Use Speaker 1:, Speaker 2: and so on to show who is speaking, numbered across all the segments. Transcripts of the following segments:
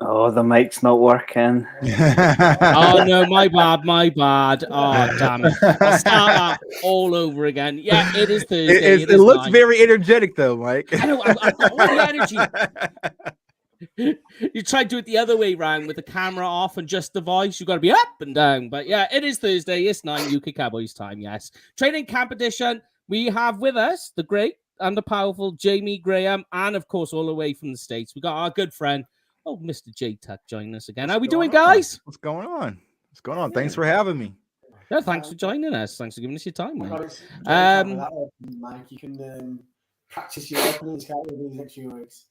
Speaker 1: Oh, the mic's not working.
Speaker 2: Oh no, my bad. Oh damn it! I'll start that all over again. Yeah, it is Thursday.
Speaker 3: It looks very energetic, though, Mike.
Speaker 2: I know. I've got all the energy. You try to do it the other way around with the camera off and just the voice. You've got to be up and down. But yeah, it is Thursday. It's 9 UK Cowboys time. Yes, training camp edition. We have with us the great and the powerful Jamie Graham, and of course, all the way from the States, we got our good friend. Oh, Mr. J Tuck joining us again. How we doing, guys?
Speaker 3: What's going on? What's going on? Thanks for having me.
Speaker 2: Yeah, thanks for joining us. Thanks for giving us your time, mate.
Speaker 4: Mike, you can practice your openings, can't you, these next few weeks?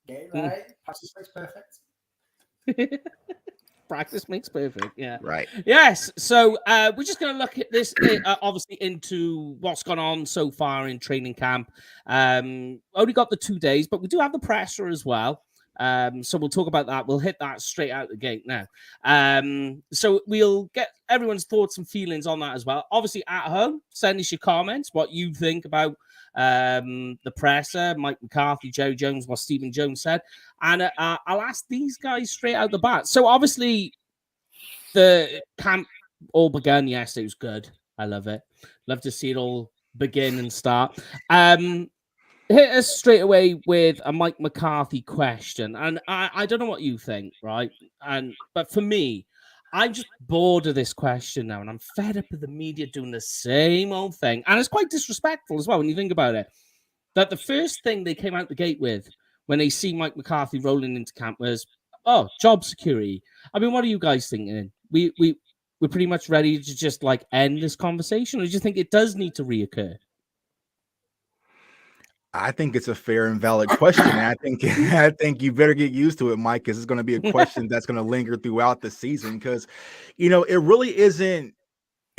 Speaker 4: Get it right. Practice makes perfect.
Speaker 2: Practice makes perfect. Yeah.
Speaker 3: Right.
Speaker 2: Yes. So we're just going to look at this, obviously, into what's gone on so far in training camp. Only got the 2 days, but we do have the presser as well. So we'll talk about that. We'll hit that straight out the gate now. So we'll get everyone's thoughts and feelings on that as well. Obviously, at home, send us your comments, what you think about the presser, Mike McCarthy, Jerry Jones, what Stephen Jones said. And I'll ask these guys straight out the bat. So obviously, the camp all began yesterday. It was good. I love it. Love to see it all begin and start. Hit us straight away with a Mike McCarthy question. And I don't know what you think, right? But for me, I'm just bored of this question now. And I'm fed up with the media doing the same old thing. And it's quite disrespectful as well when you think about it. That the first thing they came out the gate with when they see Mike McCarthy rolling into camp was, oh, job security. I mean, what are you guys thinking? We're pretty much ready to just like end this conversation? Or do you think it does need to reoccur?
Speaker 3: I think it's a fair and valid question. And I think you better get used to it, Mike, because it's going to be a question that's going to linger throughout the season. Because, it really isn't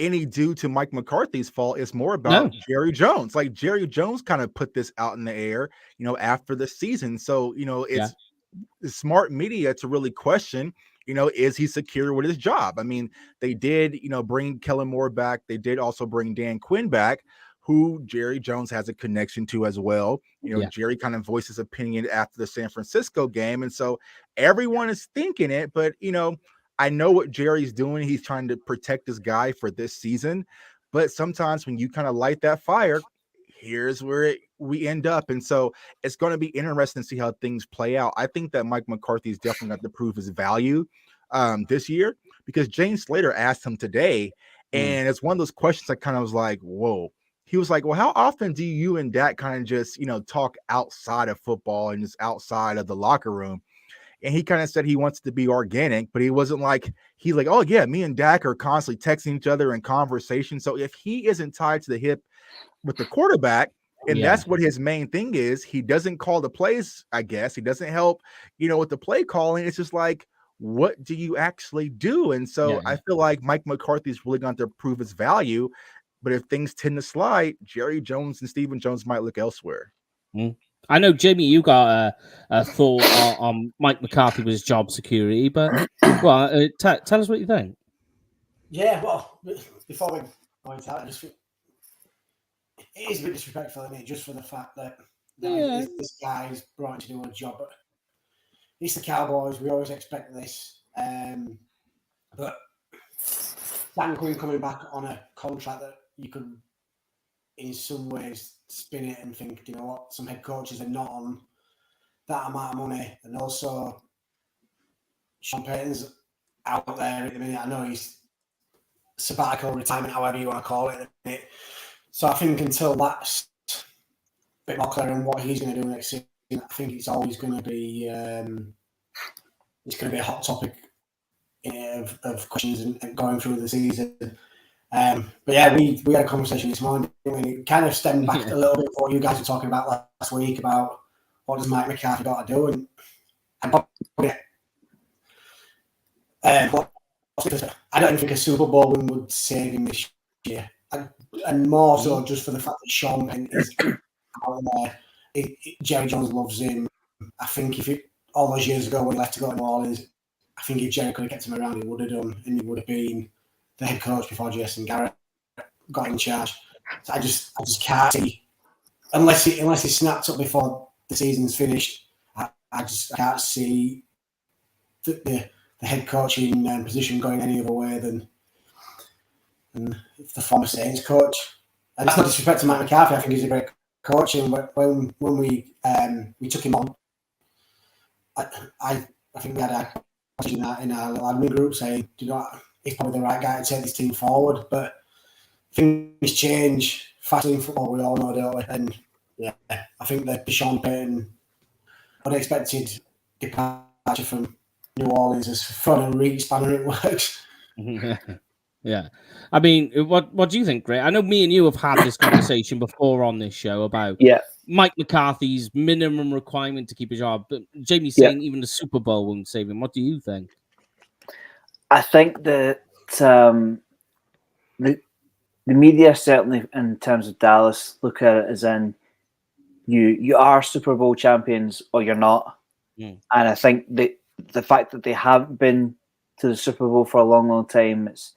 Speaker 3: any due to Mike McCarthy's fault. It's more about Jerry Jones. Like Jerry Jones kind of put this out in the air, after the season. So, it's smart media to really question, is he secure with his job? I mean, they did, bring Kellen Moore back. They did also bring Dan Quinn back, who Jerry Jones has a connection to as well. Jerry kind of voiced his opinion after the San Francisco game. And so everyone is thinking it, but, I know what Jerry's doing. He's trying to protect this guy for this season. But sometimes when you kind of light that fire, here's where we end up. And so it's going to be interesting to see how things play out. I think that Mike McCarthy is definitely got to prove his value this year, because James Slater asked him today, and it's one of those questions I kind of was like, whoa. He was like, well, how often do you and Dak kind of just, talk outside of football and just outside of the locker room? And he kind of said he wants to be organic, but he wasn't like, he's like, oh yeah, me and Dak are constantly texting each other in conversation. So if he isn't tied to the hip with the quarterback, and that's what his main thing is, he doesn't call the plays, I guess. He doesn't help, with the play calling. It's just like, what do you actually do? And so I feel like Mike McCarthy's really going to prove his value. But if things tend to slide, Jerry Jones and Stephen Jones might look elsewhere.
Speaker 2: I know, Jamie, you got a thought on Mike McCarthy with his job security, but tell us what you think.
Speaker 4: Yeah, well, before we go into that, it is a bit disrespectful, isn't it? Just for the fact that this guy's brought in to do a job. But it's the Cowboys. We always expect this. But Dan Quinn coming back on a contract that you could, in some ways, spin it and think, you know what, some head coaches are not on that amount of money. And also, Sean Payton's out there at the minute. I know he's sabbatical, retirement, however you want to call it. So I think until that's a bit more clear on what he's going to do next season, I think it's always going to be a hot topic of questions and going through the season. But yeah, we had a conversation this morning. It kind of stemmed back a little bit what you guys were talking about last week about what does Mike McCarthy got to do, and I don't think a Super Bowl win would save him this year, and more so just for the fact that Sean Payton is out there. Jerry Jones loves him. I think all those years ago when he left to go to New Orleans, I think if Jerry could have kept him around, he would have done, and he would have been the head coach before Jason Garrett got in charge. So I just can't see, unless he snapped up before the season's finished. I can't see the head coaching position going any other way than the former Saints coach. And that's not disrespect to Mike McCarthy. I think he's a great coach. And when we took him on, I think we had a question in our admin group saying, he's probably the right guy to take this team forward. But things change fastly in football, we all know, don't we? And yeah, I think that Sean Payton, unexpected departure from New Orleans, as fun and reach spanner it works.
Speaker 2: Yeah. I mean, what do you think, Greg? I know me and you have had this conversation before on this show about Mike McCarthy's minimum requirement to keep a job, but Jamie's saying even the Super Bowl won't save him. What do you think?
Speaker 1: I think that the media, certainly in terms of Dallas, look at it as in you are Super Bowl champions or you're not. And I think the fact that they haven't been to the Super Bowl for a long, long time, it's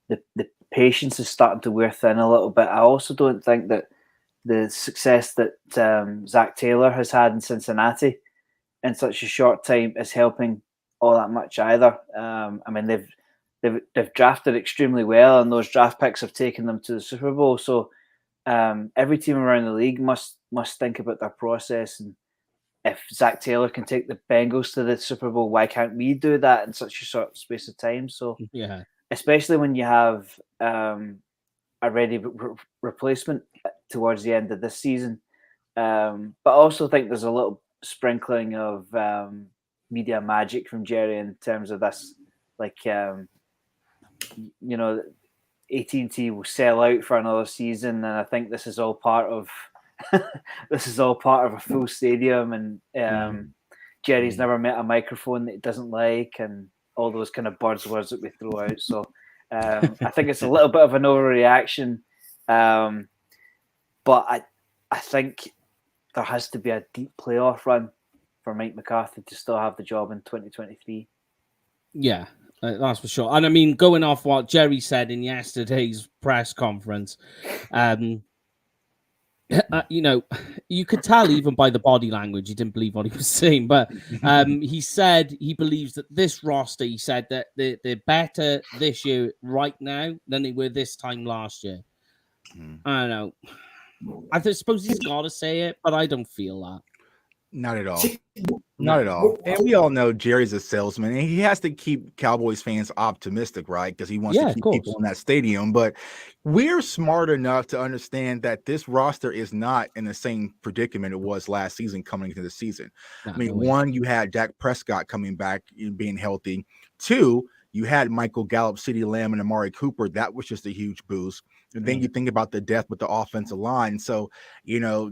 Speaker 1: the patience is starting to wear thin a little bit. I also don't think that the success that Zach Taylor has had in Cincinnati in such a short time is helping all that much either. I mean, they've drafted extremely well, and those draft picks have taken them to the Super Bowl. So every team around the league must think about their process. And if Zach Taylor can take the Bengals to the Super Bowl, why can't we do that in such a short space of time? So
Speaker 2: yeah,
Speaker 1: especially when you have a ready replacement towards the end of this season. But I also think there's a little sprinkling of media magic from Jerry in terms of this, like, AT&T will sell out for another season, and I think this is all part of a full stadium, and Jerry's never met a microphone that he doesn't like, and all those kind of buzzwords that we throw out. So I think it's a little bit of an overreaction, but I think there has to be a deep playoff run for Mike McCarthy to still have the job in 2023.
Speaker 2: Yeah, that's for sure. And I mean, going off what Jerry said in yesterday's press conference, you could tell even by the body language he didn't believe what he was saying. But he said he believes that this roster, he said that they're better this year right now than they were this time last year. I don't know. I suppose he's got to say it, but I don't feel that.
Speaker 3: Not at all. Not at all. And we all know Jerry's a salesman, and he has to keep Cowboys fans optimistic, right? Because he wants to keep people in that stadium. But we're smart enough to understand that this roster is not in the same predicament it was last season coming into the season. One, you had Dak Prescott coming back and being healthy. Two, you had Michael Gallup, CeeDee Lamb, and Amari Cooper. That was just a huge boost. And then you think about the depth with the offensive line. So,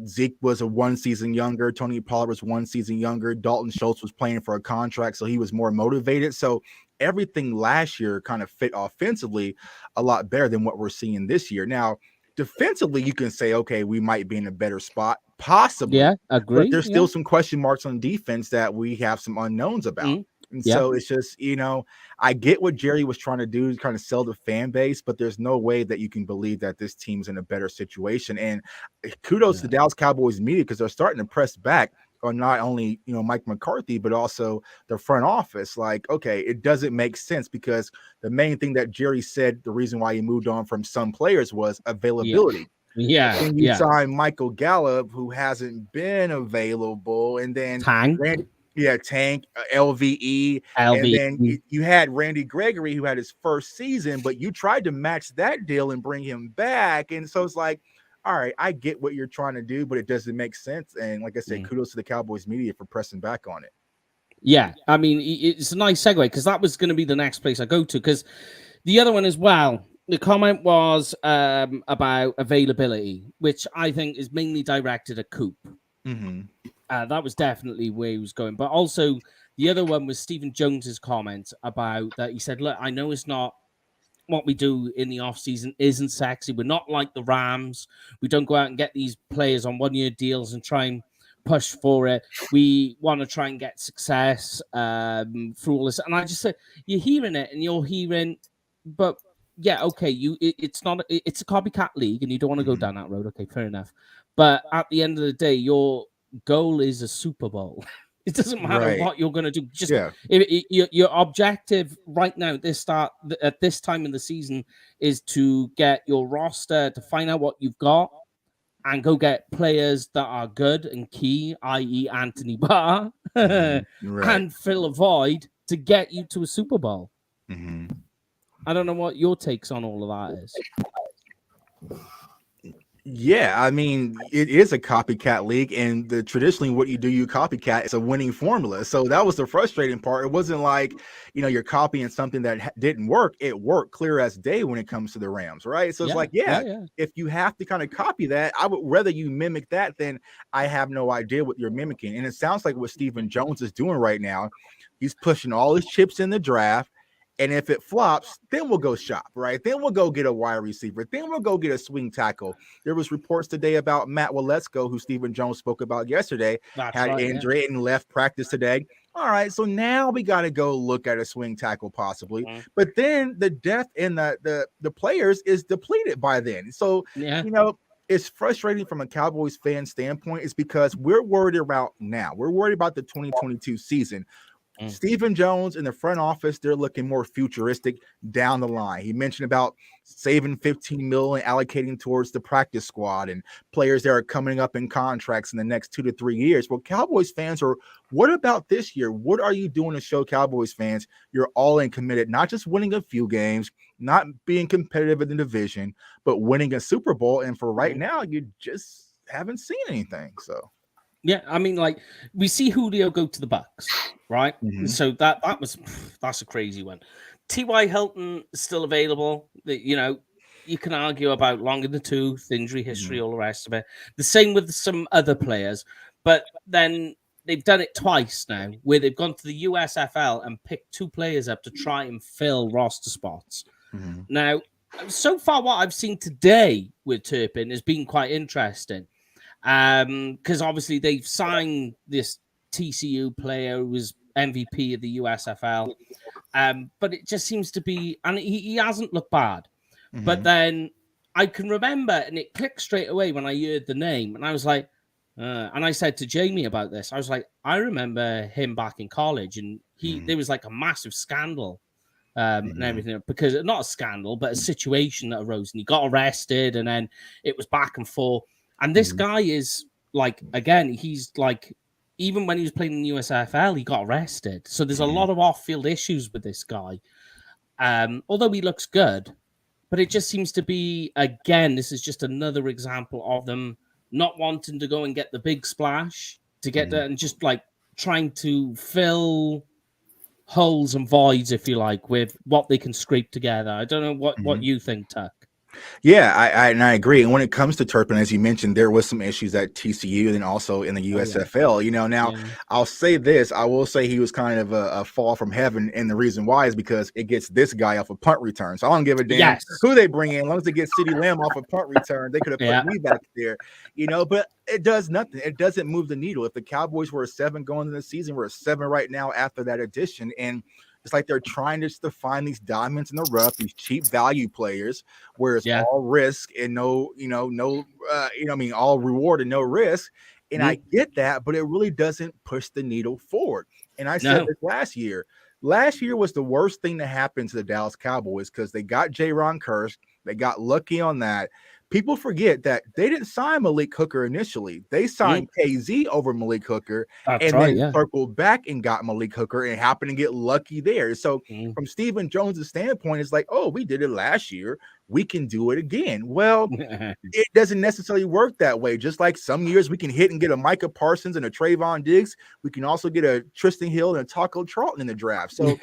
Speaker 3: Zeke was 1 season younger. Tony Pollard was 1 season younger. Dalton Schultz was playing for a contract, so he was more motivated. So everything last year kind of fit offensively a lot better than what we're seeing this year. Now, defensively, you can say, okay, we might be in a better spot, possibly.
Speaker 2: Yeah, agree.
Speaker 3: But there's still some question marks on defense that we have some unknowns about. And so it's just, I get what Jerry was trying to do to kind of sell the fan base, but there's no way that you can believe that this team's in a better situation. And kudos to Dallas Cowboys media, because they're starting to press back on not only, Mike McCarthy, but also the front office. Like, okay, it doesn't make sense, because the main thing that Jerry said, the reason why he moved on from some players was availability. And you sign Michael Gallup, who hasn't been available, and then
Speaker 2: Tank,
Speaker 3: LVE. And then you had Randy Gregory, who had his first season, but you tried to match that deal and bring him back. And so it's like, all right, I get what you're trying to do, but it doesn't make sense. And like I said, kudos to the Cowboys media for pressing back on it.
Speaker 2: Yeah, I mean, it's a nice segue, because that was going to be the next place I go to, because the other one as well, the comment was about availability, which I think is mainly directed at Coop. That was definitely where he was going. But also, the other one was Stephen Jones's comment about that. He said, look, I know it's not what we do in the offseason isn't sexy. We're not like the Rams. We don't go out and get these players on one-year deals and try and push for it. We want to try and get success through all this. And I just said, you're hearing it, and you're hearing, but yeah, okay, it's a copycat league, and you don't want to go down that road. Okay, fair enough. But at the end of the day, your goal is a Super Bowl. It doesn't matter what you're going to do. Just your objective right now at this time in the season is to get your roster, to find out what you've got, and go get players that are good and key, i.e. Anthony Barr and fill a void to get you to a Super Bowl.
Speaker 3: Mm-hmm.
Speaker 2: I don't know what your takes on all of that is.
Speaker 3: Yeah, I mean, it is a copycat league, and traditionally what you do, you copycat, is a winning formula. So that was the frustrating part. It wasn't like, you're copying something that didn't work. It worked clear as day when it comes to the Rams, right? So it's if you have to kind of copy that, I would rather you mimic that than I have no idea what you're mimicking. And it sounds like what Stephen Jones is doing right now. He's pushing all his chips in the draft. And if it flops, then we'll go shop, right? Then we'll go get a wide receiver. Then we'll go get a swing tackle. There was reports today about Matt Waletzko, who Stephen Jones spoke about yesterday, had injury and left practice today. All right, so now we got to go look at a swing tackle possibly. Mm-hmm. But then the depth in the players is depleted by then. So, it's frustrating from a Cowboys fan standpoint. It's because we're worried about now. We're worried about the 2022 season. Stephen Jones in the front office, they're looking more futuristic down the line. He mentioned about saving $15 million, allocating towards the practice squad and players that are coming up in contracts in the next 2 to 3 years. Well, Cowboys fans are, what about this year? What are you doing to show Cowboys fans you're all in committed, not just winning a few games, not being competitive in the division, but winning a Super Bowl? And for right now, you just haven't seen anything. So.
Speaker 2: Yeah, I mean, like, we see Julio go to the Bucks, right? Mm-hmm. So that's a crazy one. T.Y. Hilton is still available. You can argue about long in the tooth, injury history, all the rest of it. The same with some other players. But then they've done it twice now, where they've gone to the USFL and picked 2 players up to try and fill roster spots. Mm-hmm. Now, so far what I've seen today with Turpin has been quite interesting. Because obviously they've signed this TCU player who was MVP of the USFL, but it just seems to be, and he hasn't looked bad. Mm-hmm. But then I can remember, and it clicked straight away when I heard the name, and I was like, and I said to Jamie about this, I was like, I remember him back in college, and there was like a massive scandal and everything, because not a scandal, but a situation that arose, and he got arrested, and then it was back and forth. And this guy is like, again, he's like, even when he was playing in the USFL, he got arrested. So there's a lot of off-field issues with this guy. Although he looks good, but it just seems to be, again, this is just another example of them not wanting to go and get the big splash to get there and just like trying to fill holes and voids, if you like, with what they can scrape together. I don't know what you think, Tuck.
Speaker 3: Yeah, I agree. And when it comes to Turpin, as you mentioned, there was some issues at TCU and also in the USFL. I'll say this. I will say he was kind of a fall from heaven. And the reason why is because it gets this guy off a punt return. So I don't give a damn who they bring in. As long as they get CeeDee Lamb off a punt return, they could have put me back there. But it does nothing. It doesn't move the needle. If the Cowboys were a 7 going into the season, we're a 7 right now after that addition. And it's like they're trying just to find these diamonds in the rough, these cheap value players, where it's all risk and all reward and no risk. And I get that, but it really doesn't push the needle forward. And I said this last year. Last year was the worst thing to happen to the Dallas Cowboys because they got Jaron Kearse. They got lucky on that. People forget that they didn't sign Malik Hooker initially. They signed KZ over Malik Hooker then circled back and got Malik Hooker and happened to get lucky there. So from Stephen Jones' standpoint, it's like, oh, we did it last year. We can do it again. Well, it doesn't necessarily work that way. Just like some years we can hit and get a Micah Parsons and a Trayvon Diggs, we can also get a Tristan Hill and a Taco Charlton in the draft. So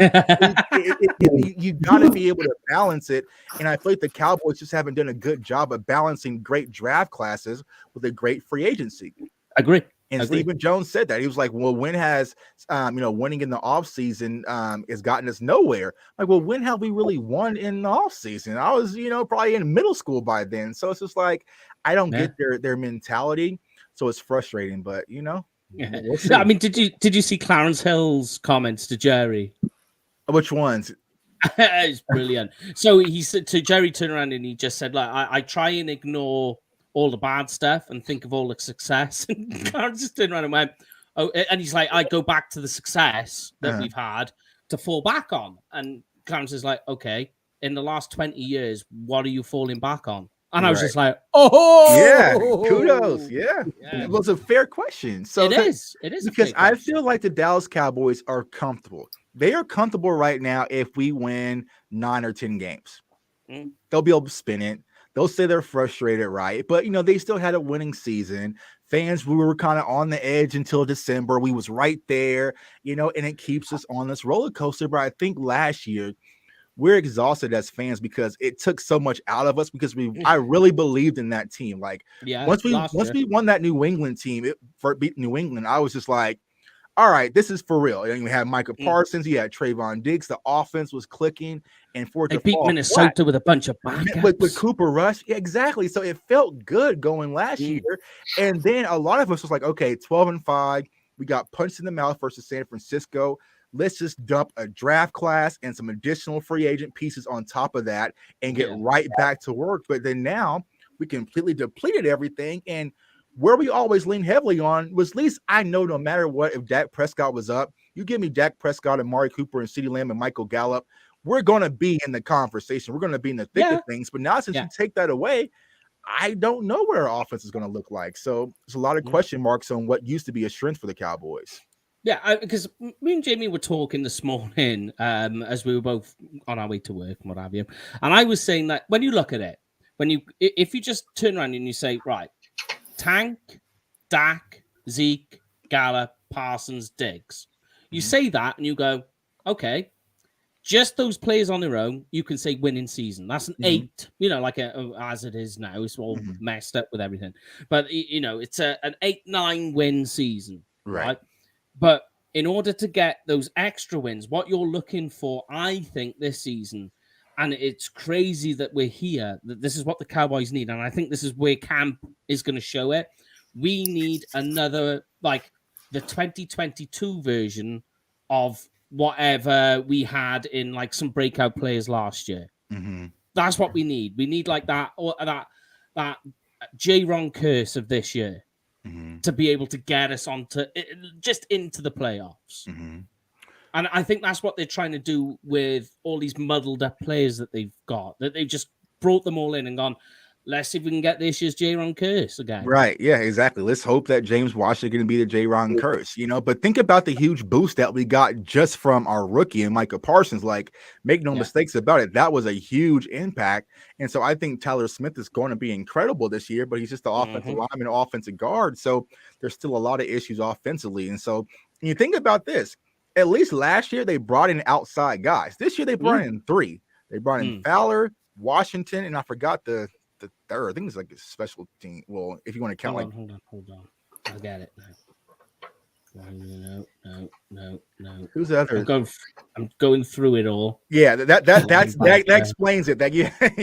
Speaker 3: you got to be able to balance it. And I feel like the Cowboys just haven't done a good job of balancing great draft classes with a great free agency.
Speaker 2: Agree.
Speaker 3: And Stephen Jones said that. He was like, well, when has, winning in the offseason has gotten us nowhere? Like, well, when have we really won in the offseason? I was, probably in middle school by then. So it's just like, I don't get their mentality. So it's frustrating, but, we'll see.
Speaker 2: I mean, did you see Clarence Hill's comments to Jerry?
Speaker 3: Which ones?
Speaker 2: It's brilliant. So he said to Jerry, turned around and he just said, like, I try and ignore all the bad stuff and think of all the success. And Clarence just turned around and went, oh, and he's like, I go back to the success that we've had to fall back on. And Clarence is like, okay, in the last 20 years, what are you falling back on? And I was just like, oh,
Speaker 3: yeah, kudos. Yeah. It was a fair question. So
Speaker 2: it is
Speaker 3: because I feel like the Dallas Cowboys are comfortable. They are comfortable right now if we win 9 or 10 games. They'll be able to spin it. They'll say they're frustrated, right? But, they still had a winning season. Fans, we were kind of on the edge until December. We was right there, and it keeps us on this roller coaster. But I think last year, we're exhausted as fans because it took so much out of us because I really believed in that team. Like, once we won that New England team, beat New England, I was just like, all right, this is for real. And you had Micah Parsons, you had Trayvon Diggs, the offense was clicking, and
Speaker 2: they beat Minnesota with a bunch of backups.
Speaker 3: With Cooper Rush. Yeah, exactly. So it felt good going last year. And then a lot of us was like, okay, 12-5. We got punched in the mouth versus San Francisco. Let's just dump a draft class and some additional free agent pieces on top of that and get right back to work. But then now we completely depleted everything. And where we always lean heavily on was, at least I know no matter what, if Dak Prescott was up, you give me Dak Prescott and Amari Cooper and CeeDee Lamb and Michael Gallup, we're going to be in the conversation. We're going to be in the thick of things. But now since you take that away, I don't know where our offense is going to look like. So there's a lot of question marks on what used to be a strength for the Cowboys.
Speaker 2: Yeah, because me and Jamie were talking this morning as we were both on our way to work and what have you. And I was saying that when you look at it, if you just turn around and you say, right, Tank, Dak, Zeke, Gallup, Parsons, Diggs. You say that and you go, okay, just those players on their own, you can say winning season. That's an 8, like as it is now. It's all messed up with everything. But, it's an 8-9 win season, right? But in order to get those extra wins, what you're looking for, I think, this season, and it's crazy that we're here, that this is what the Cowboys need. And I think this is where camp is going to show it. We need another, like the 2022 version of whatever we had in like some breakout players last year. That's what we need. We need like that J-Ron curse of this year to be able to get us just into the playoffs. And I think that's what they're trying to do with all these muddled up players that they've got, that they've just brought them all in and gone, let's see if we can get this year's J-Ron curse again.
Speaker 3: Right. Yeah, exactly. Let's hope that James Washington can be the J-Ron curse, but think about the huge boost that we got just from our rookie and Micah Parsons. Like, make no mistakes about it. That was a huge impact. And so I think Tyler Smith is going to be incredible this year, but he's just the offensive lineman, offensive guard. So there's still a lot of issues offensively. And so when you think about this, at least last year they brought in outside guys. This year they brought in 3. They brought in Fowler, Washington, and I forgot the third. I think it's like a special team. Well, if you want to count,
Speaker 2: hold on. I got it now. No.
Speaker 3: Who's the other?
Speaker 2: I'm going through it all.
Speaker 3: Yeah, that explains it. That you have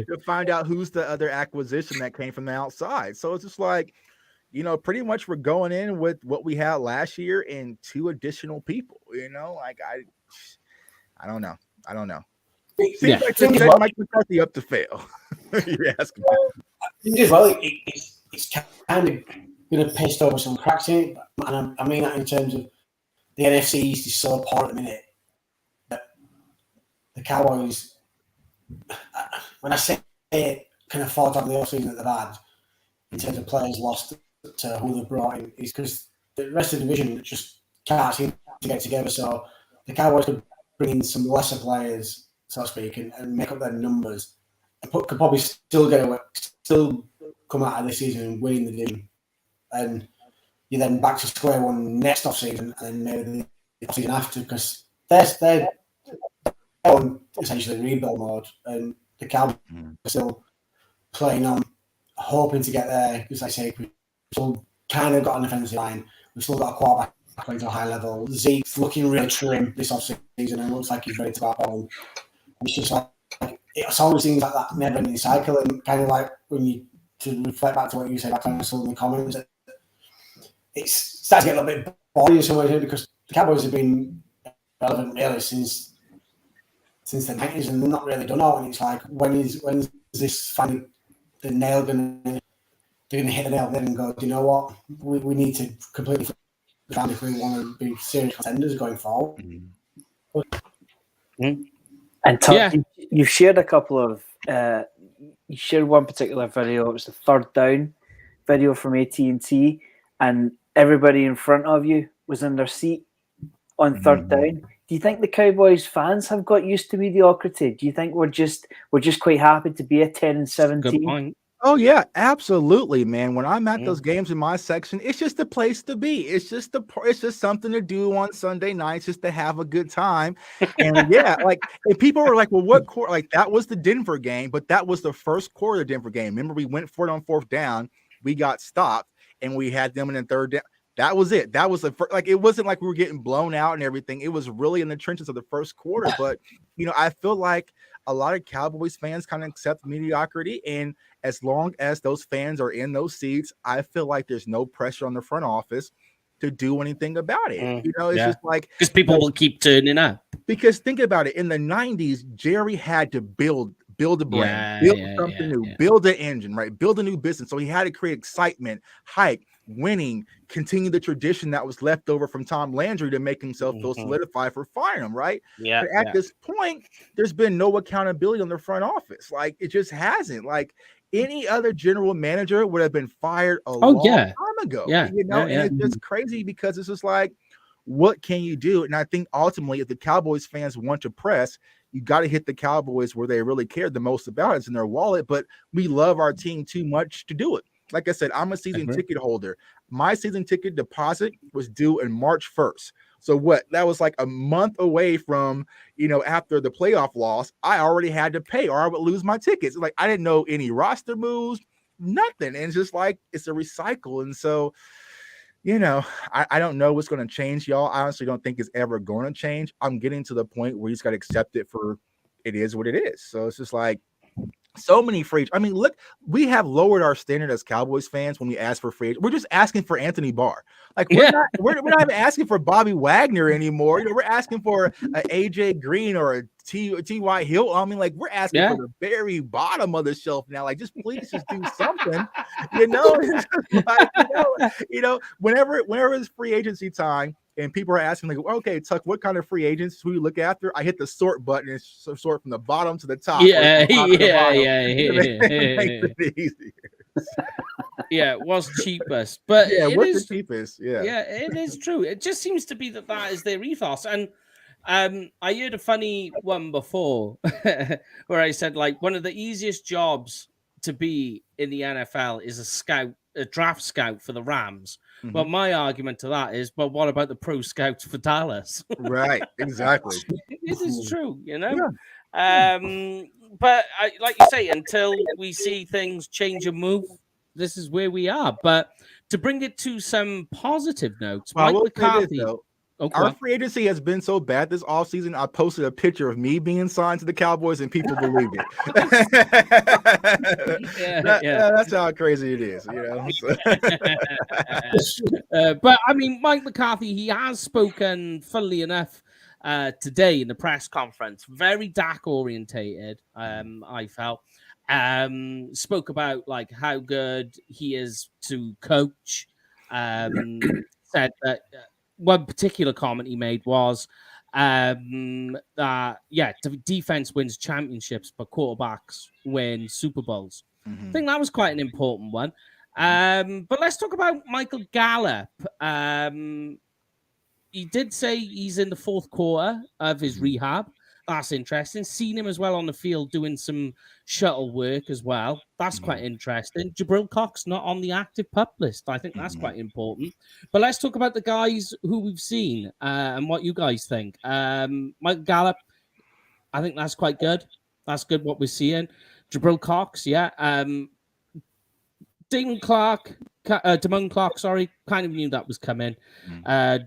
Speaker 3: to find out who's the other acquisition that came from the outside. So it's just like, pretty much we're going in with what we had last year and 2 additional people. Like I don't know. Seems like Mike McCarthy up to fail. You're asking.
Speaker 4: As well, it's kind of going to paste over some cracks in it, and I mean that in terms of the NFC East is so poor at the minute that the Cowboys, when I say it, can afford to have the offseason that they've had in terms of players lost to who they've brought in, is because the rest of the division just can't seem to get together. So the Cowboys could bring in some lesser players, so to speak, and make up their numbers, and could probably still come out of this season and win the division. And you're then back to square one next off season, and maybe the season after, because they're on essentially rebuild mode, and the Cowboys are still playing on, hoping to get there. Because I say, we've still kind of got an offensive line, we've still got a quarterback playing to a high level. Zeke's looking really trim this off season and looks like he's ready to bat home. It's just like it's always things like that never-ending cycle, and kind of like when you to reflect back to what you said back in the comments, it starts to get a little bit boring in some ways here, because the Cowboys have been relevant really since the 90s, and they've not really done all. And it's like, when is this finally the nail going to they're going to hit the nail there and go, do you know what? We need to completely flip around if we want to be serious contenders going forward.
Speaker 1: And you've shared a couple of, you shared one particular video. It was the third down video from AT&T, and everybody in front of you was in their seat on third down. Do you think the Cowboys fans have got used to mediocrity? Do you think we're just quite happy to be a 10-7
Speaker 2: Good
Speaker 1: team?
Speaker 2: point.
Speaker 3: Oh yeah, absolutely, man. When I'm at those games in my section, it's just the place to be. It's just something to do on Sunday nights, just to have a good time. And yeah, like if people were like, "Well, what quarter?" Like that was the Denver game, but that was the first quarter of the Denver game. Remember, we went for it on fourth down, we got stopped, and we had them in the third down. That was it. That was the first, like it wasn't like we were getting blown out and everything. It was really in the trenches of the first quarter. But I feel like a lot of Cowboys fans kind of accept mediocrity, and as long as those fans are in those seats, I feel like there's no pressure on the front office to do anything about it. It's just like
Speaker 2: because people will keep turning up.
Speaker 3: Because think about it, in the 90s, Jerry had to build a brand, build something new, build an engine, right? Build a new business. So he had to create excitement, hype, winning, continue the tradition that was left over from Tom Landry to make himself feel solidified for firing him, right?
Speaker 2: Yeah.
Speaker 3: But at this point, there's been no accountability on the front office. Like it just hasn't. Like any other general manager would have been fired a long time ago.
Speaker 2: Yeah.
Speaker 3: And it's just crazy because it's just like, what can you do? And I think ultimately, if the Cowboys fans want to press, you got to hit the Cowboys where they really care the most about it's in their wallet. But we love our team too much to do it. Like I said, I'm a season ticket holder. My season ticket deposit was due in March 1st. So what? That was like a month away from, after the playoff loss, I already had to pay or I would lose my tickets. Like I didn't know any roster moves, nothing. And it's just like, it's a recycle. And so, I don't know what's going to change, y'all. I honestly don't think it's ever going to change. I'm getting to the point where you just got to accept it for it is what it is. So it's just like so many free. I mean, look, we have lowered our standard as Cowboys fans when we ask for free. We're just asking for Anthony Barr. Like we're not even asking for Bobby Wagner anymore. We're asking for a AJ Green or a T.Y. Hill. I mean, like we're asking for the very bottom of the shelf now. Like, just please just do something. Whenever it's free agency time and people are asking like, okay, Tuck, what kind of free agents do we look after? I hit the sort button and sort from the bottom to the top.
Speaker 2: Yeah.
Speaker 3: Yeah,
Speaker 2: what's cheapest? But
Speaker 3: what's the cheapest? Yeah,
Speaker 2: it is true. It just seems to be that is their ethos. And I heard a funny one before where I said like one of the easiest jobs to be in the NFL is a draft scout for the Rams. Well, my argument to that is, well, what about the pro scouts for Dallas?
Speaker 3: Right, exactly.
Speaker 2: It is true, But like you say, until we see things change and move, this is where we are. But to bring it to some positive notes, Mike McCarthy.
Speaker 3: Our free agency has been so bad this offseason. I posted a picture of me being signed to the Cowboys, and people believed it. That's how crazy it is,
Speaker 2: But I mean, Mike McCarthy, he has spoken, funnily enough, today in the press conference, very Dak orientated. I felt spoke about like how good he is to coach. Said that. One particular comment he made was that defense wins championships, but quarterbacks win Super Bowls. I think that was quite an important one. But let's talk about Michael Gallup. He did say he's in the fourth quarter of his rehab. That's interesting. Seen him as well on the field doing some shuttle work as well. That's quite interesting. Jabril Cox not on the active pup list. I think that's quite important. But let's talk about the guys who we've seen and what you guys think. Mike Gallup, I think that's quite good. That's good what we're seeing. Jabril Cox, Damon Clark, kind of knew that was coming.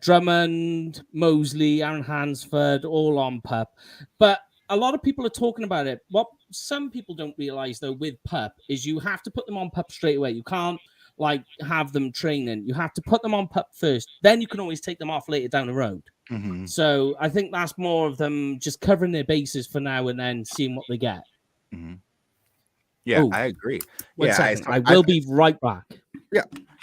Speaker 2: Drummond, Mosley, Aaron Hansford, all on pup. But a lot of people are talking about it. What some people don't realize, though, with pup is you have to put them on pup straight away. You can't, like, have them training. You have to put them on pup first. Then you can always take them off later down the road. So I think that's more of them just covering their bases for now and then seeing what they get.
Speaker 3: Yeah,
Speaker 2: Oh,
Speaker 3: I agree.
Speaker 2: one
Speaker 3: Yeah,
Speaker 2: second. I will be right back.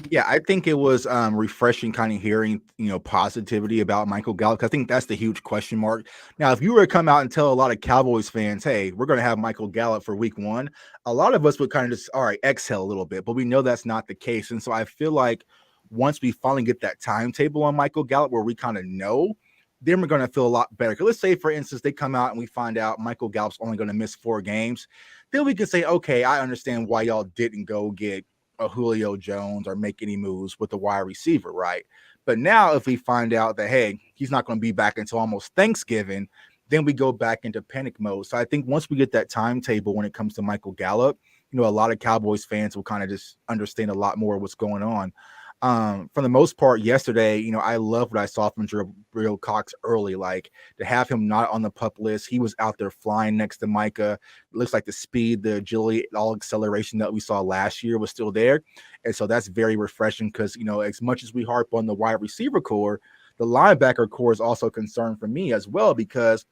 Speaker 3: Yeah, I think it was refreshing kind of hearing, positivity about Michael Gallup. I think that's the huge question mark. Now, if you were to come out and tell a lot of Cowboys fans, hey, we're going to have Michael Gallup for week 1, a lot of us would kind of just, all right, exhale a little bit, but we know that's not the case. And so I feel like once we finally get that timetable on Michael Gallup where we kind of know, then we're going to feel a lot better. 'Cause let's say, for instance, they come out and we find out Michael Gallup's only going to miss 4 games. Then we can say, okay, I understand why y'all didn't go get a Julio Jones or make any moves with the wide receiver, right? But now if we find out that, hey, he's not going to be back until almost Thanksgiving, then we go back into panic mode. So I think once we get that timetable when it comes to Michael Gallup, a lot of Cowboys fans will kind of just understand a lot more of what's going on. For the most part, yesterday, I love what I saw from Jabril Cox early. Like, to have him not on the PUP list, he was out there flying next to Micah. It looks like the speed, the agility, all acceleration that we saw last year was still there. And so that's very refreshing because, as much as we harp on the wide receiver core, the linebacker core is also a concern for me as well, because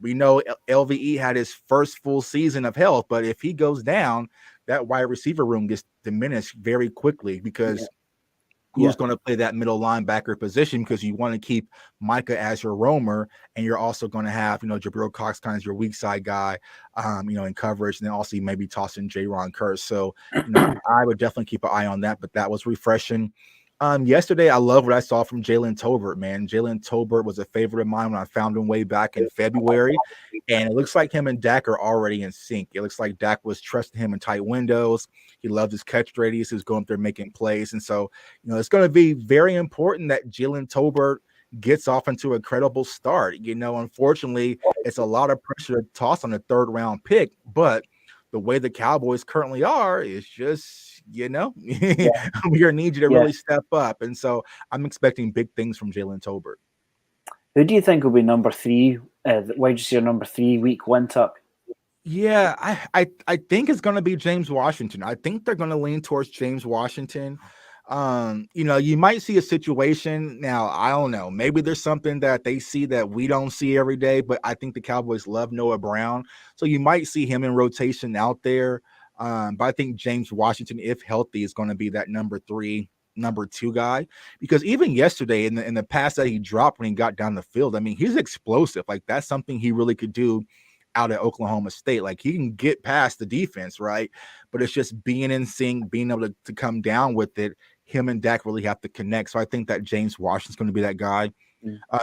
Speaker 3: we know LVE had his first full season of health, but if he goes down, that wide receiver room gets diminished very quickly because who's going to play that middle linebacker position, because you want to keep Micah as your roamer, and you're also going to have, Jabril Cox kind of your weak side guy, in coverage, and then also you maybe toss in Jaron Kearse. So, I would definitely keep an eye on that, but that was refreshing. Yesterday, I love what I saw from Jalen Tolbert, man. Jalen Tolbert was a favorite of mine when I found him way back in February, and it looks like him and Dak are already in sync. It looks like Dak was trusting him in tight windows. He loved his catch radius. He was going up there making plays. And so, it's going to be very important that Jalen Tolbert gets off into a credible start. Unfortunately, it's a lot of pressure to toss on a 3rd round pick, but the way the Cowboys currently are is just, we're going to need you to really step up. And so I'm expecting big things from Jalen Tolbert.
Speaker 1: Who do you think will be number 3? Why did you say number 3 week 1 tuck?
Speaker 3: Yeah, I think it's going to be James Washington. I think they're going to lean towards James Washington. You might see a situation now. I don't know. Maybe there's something that they see that we don't see every day, but I think the Cowboys love Noah Brown. So you might see him in rotation out there. But I think James Washington, if healthy, is going to be that number 3, number 2 guy, because even yesterday in the pass that he dropped when he got down the field, I mean, he's explosive. Like, that's something he really could do out at Oklahoma State. Like, he can get past the defense, right? But it's just being in sync, being able to come down with it. Him and Dak really have to connect. So I think that James Washington's going to be that guy.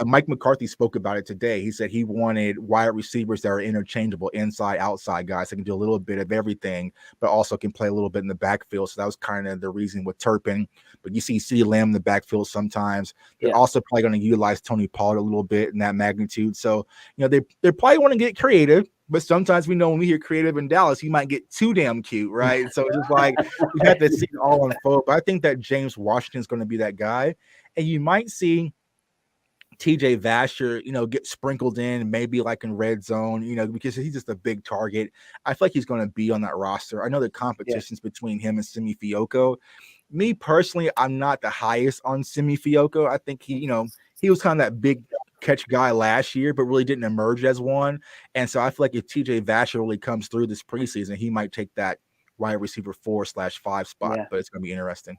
Speaker 3: Mike McCarthy spoke about it today. He said he wanted wide receivers that are interchangeable, inside, outside guys that can do a little bit of everything, but also can play a little bit in the backfield. So that was kind of the reason with Turpin. But you see CeeDee Lamb in the backfield sometimes. They're also probably going to utilize Tony Pollard a little bit in that magnitude. So, they probably want to get creative. But sometimes we know when we hear creative in Dallas, you might get too damn cute, right? So it's just like we have to see it all unfold. But I think that James Washington is going to be that guy. And you might see TJ Vasher, get sprinkled in, maybe like in red zone, because he's just a big target. I feel like he's going to be on that roster. I know the competition's between him and Simi Fioco. Me personally, I'm not the highest on Simi Fioco. I think he was kind of that big catch guy last year, but really didn't emerge as one. And so I feel like if TJ Vasher really comes through this preseason, he might take that wide receiver 4/5 spot. But it's going to be interesting.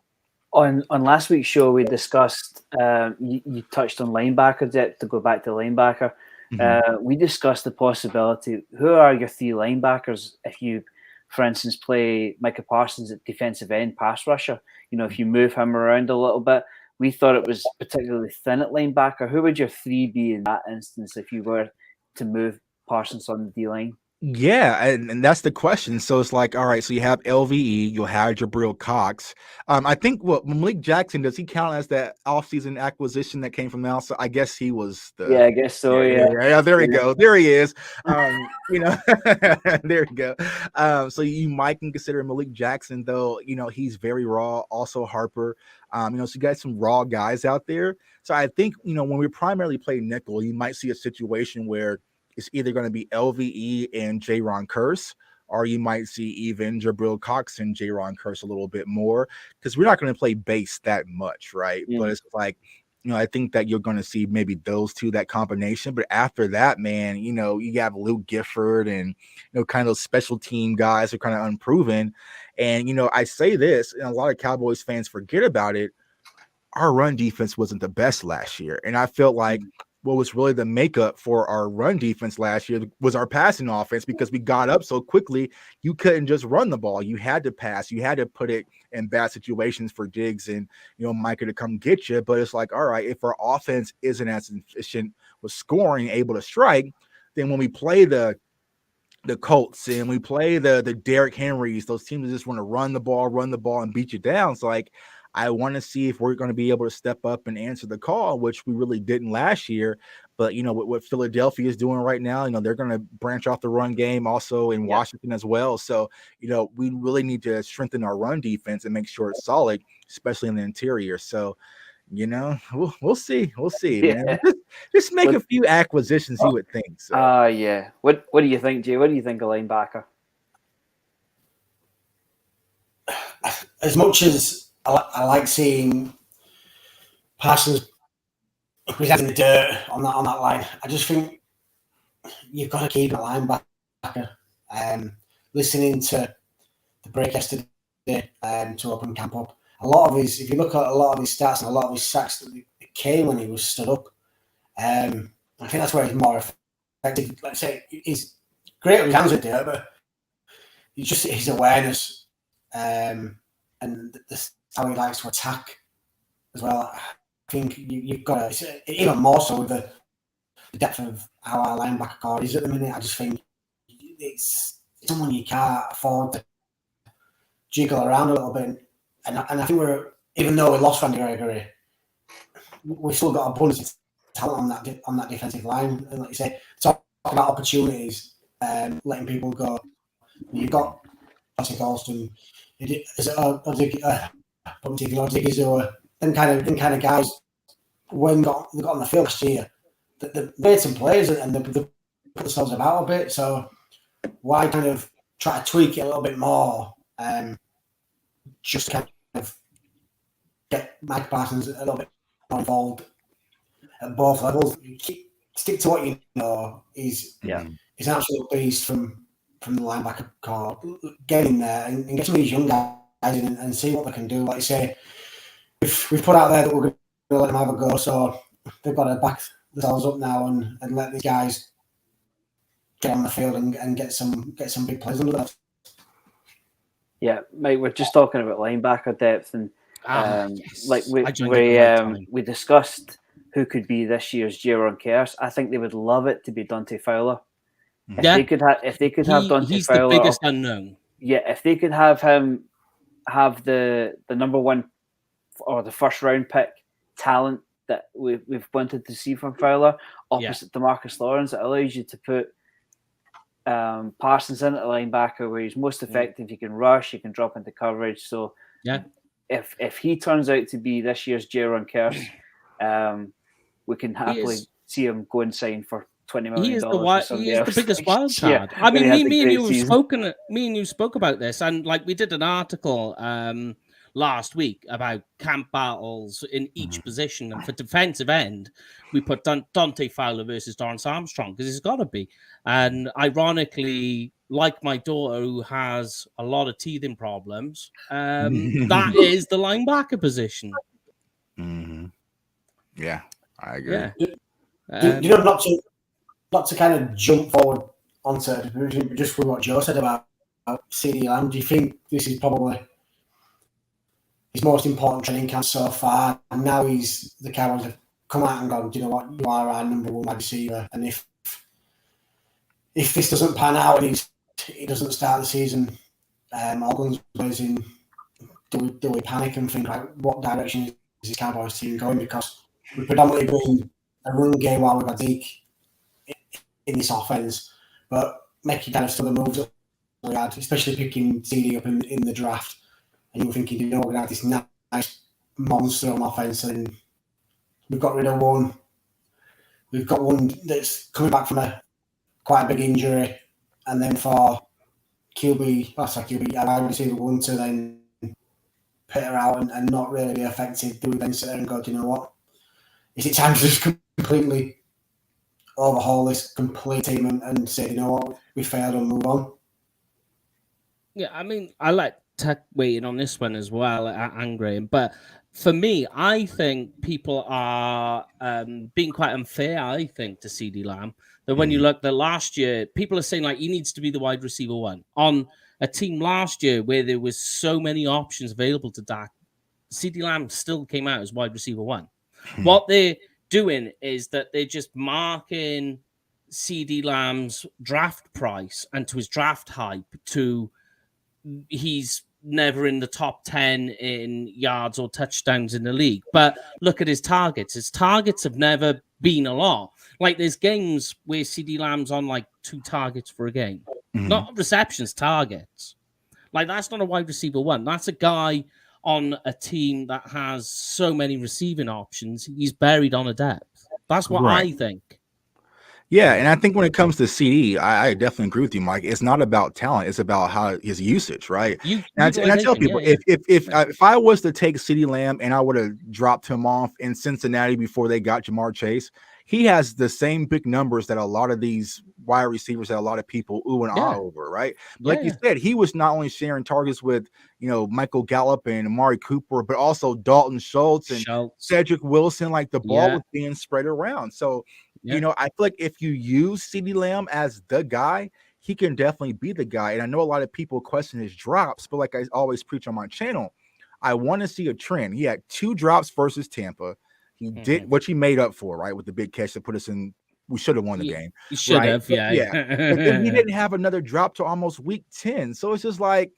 Speaker 1: On last week's show, we discussed, you touched on linebacker depth, to go back to linebacker. We discussed the possibility, who are your 3 linebackers if you, for instance, play Micah Parsons at defensive end pass rusher? If you move him around a little bit. We thought it was particularly thin at linebacker. Who would your 3 be in that instance if you were to move Parsons on the D-line?
Speaker 3: Yeah, and that's the question. So it's like, all right, so you have LVE, you'll have Jabril Cox. I think Malik Jackson, does he count as that offseason acquisition that came from the outside? I guess he was the
Speaker 1: I guess so. Yeah.
Speaker 3: There we go. There he is. There we go. So you might consider Malik Jackson, though, he's very raw, also Harper. So you got some raw guys out there. So I think, when we primarily play nickel, you might see a situation where it's either going to be LVE and Jaron Kearse, or you might see even Jabril Cox and Jaron Kearse a little bit more, because we're not going to play base that much, right? But it's like I think that you're going to see maybe those two, that combination. But after that, man, you have Luke Gifford and, kind of those special team guys are kind of unproven. And, I say this, and a lot of Cowboys fans forget about it. Our run defense wasn't the best last year. And I felt like what was really the makeup for our run defense last year was our passing offense, because we got up so quickly. You couldn't just run the ball. You had to pass. You had to put it in bad situations for Diggs and, Micah to come get you. But it's like, all right, if our offense isn't as efficient with scoring, able to strike, then when we play the Colts and we play the Derrick Henrys, those teams just want to run the ball and beat you down. It's like, I want to see if we're going to be able to step up and answer the call, which we really didn't last year. But, what Philadelphia is doing right now, they're going to branch off the run game also in Washington as well. So, we really need to strengthen our run defense and make sure it's solid, especially in the interior. So, we'll see. We'll see, man. Just make a few acquisitions, you would think. So.
Speaker 1: Yeah. What do you think, Jay? What do you think of linebacker?
Speaker 4: As much as I like seeing Parsons in the dirt on that line, I just think you've got to keep a linebacker. Listening to the break yesterday to open camp up, if you look at a lot of his stats and a lot of his sacks, it came when he was stood up. I think that's where he's more effective. Let's say he's great with his hands in dirt, but it's just his awareness and how he likes to attack as well. I think you've got to, even more so with the depth of how our linebacker core is at the minute. I just think it's someone you can't afford to jiggle around a little bit. And I think even though we lost Randy Gregory, we've still got abundance of talent on that defensive line. And like you say, talk about opportunities, letting people go. You've got Patrick Alston, them kind of guys when they got on the field last year, they made some plays and they put themselves about a bit. So why kind of try to tweak it a little bit more, just to kind of get Mike Parsons a little bit more involved at both levels. Stick to what you know. He's an absolute beast from the linebacker core. Get in there and get some of these young guys in and see what they can do. Like you say, we've put out there that we're going to let them have a go, so they've got to back themselves up now and let these guys get on the field and get some big plays under them.
Speaker 1: Yeah, Mike, we're just talking about linebacker depth, and like we discussed who could be this year's Jaron Kearse. I think they would love it to be Dante Fowler. If they could have Dante
Speaker 2: he's
Speaker 1: Fowler,
Speaker 2: the biggest unknown.
Speaker 1: Yeah, if they could have him have the number one or the first round pick talent that we've wanted to see from Fowler opposite DeMarcus Lawrence, it allows you to put Parsons in at linebacker where he's most effective. You can rush, you can drop into coverage. So if he turns out to be this year's Jaron Kearse, we can happily see him go and sign for $20 million.
Speaker 2: He is the biggest wild card. I mean, me and you spoke about this, and like we did an article last week about camp battles in each position, and for defensive end, we put Dante Fowler versus Dorrance Armstrong because it's got to be. And ironically, like my daughter who has a lot of teething problems, that is the linebacker position.
Speaker 3: Mm-hmm. Yeah, I agree.
Speaker 4: Yeah. Not to kind of jump forward onto just with what Joe said about CeeDee Lamb, do you think this is probably his most important training camp so far? And now the Cowboys have come out and gone, do you know what, you are our number one wide receiver. And if this doesn't pan out and he doesn't start the season, all guns blazing, do we panic and think, like, what direction is this Cowboys team going? Because we've predominantly been a run game while we've had Zeke in this offense, but making kind of some of the moves that we had, especially picking CD up in the draft, and you were thinking, we're going to have this nice monster on offense, and we've got rid of one. We've got one that's coming back from quite a big injury, and then for I would receive one to then put her out and not really be effective. Do we then sit there and go, do you know what? is it time to just completely overhaul this complete team and say, you know what, we failed and move on?
Speaker 2: Yeah, I mean, I like Tech waiting on this one as well, Graham. But for me, I think people are being quite unfair, I think, to CD Lamb. That when you look, the last year, people are saying, like, he needs to be the wide receiver one. On a team last year where there was so many options available to Dak, CD Lamb still came out as wide receiver one. What they're doing is that they're just marking CD Lamb's draft price and to his draft hype to he's never in the top 10 in yards or touchdowns in the league. But look at his targets. His targets have never been a lot. Like, there's games where CD Lamb's on like 2 targets for a game. Not receptions, targets. Like, that's not a wide receiver one. That's a guy on a team that has so many receiving options. He's buried on a depth. That's what I think.
Speaker 3: Yeah, and I think when it comes to CD, I definitely agree with you, Mike. It's not about talent; it's about how his usage, right? And I tell people, if I was to take CD Lamb and I would have dropped him off in Cincinnati before they got Jamar Chase, he has the same big numbers that a lot of these wide receivers that a lot of people ooh and ah over, right? Like you said, he was not only sharing targets with Michael Gallup and Amari Cooper, but also Dalton Schultz and Cedric Wilson. Like, the ball was being spread around, so. I feel like if you use CD Lamb as the guy, he can definitely be the guy. And I know a lot of people question his drops, but like I always preach on my channel, I want to see a trend. He had 2 drops versus Tampa. He did what he made up for, right, with the big catch that put us in. We should have won the game.
Speaker 2: He should have,
Speaker 3: But then he didn't have another drop to almost week 10. So it's just like,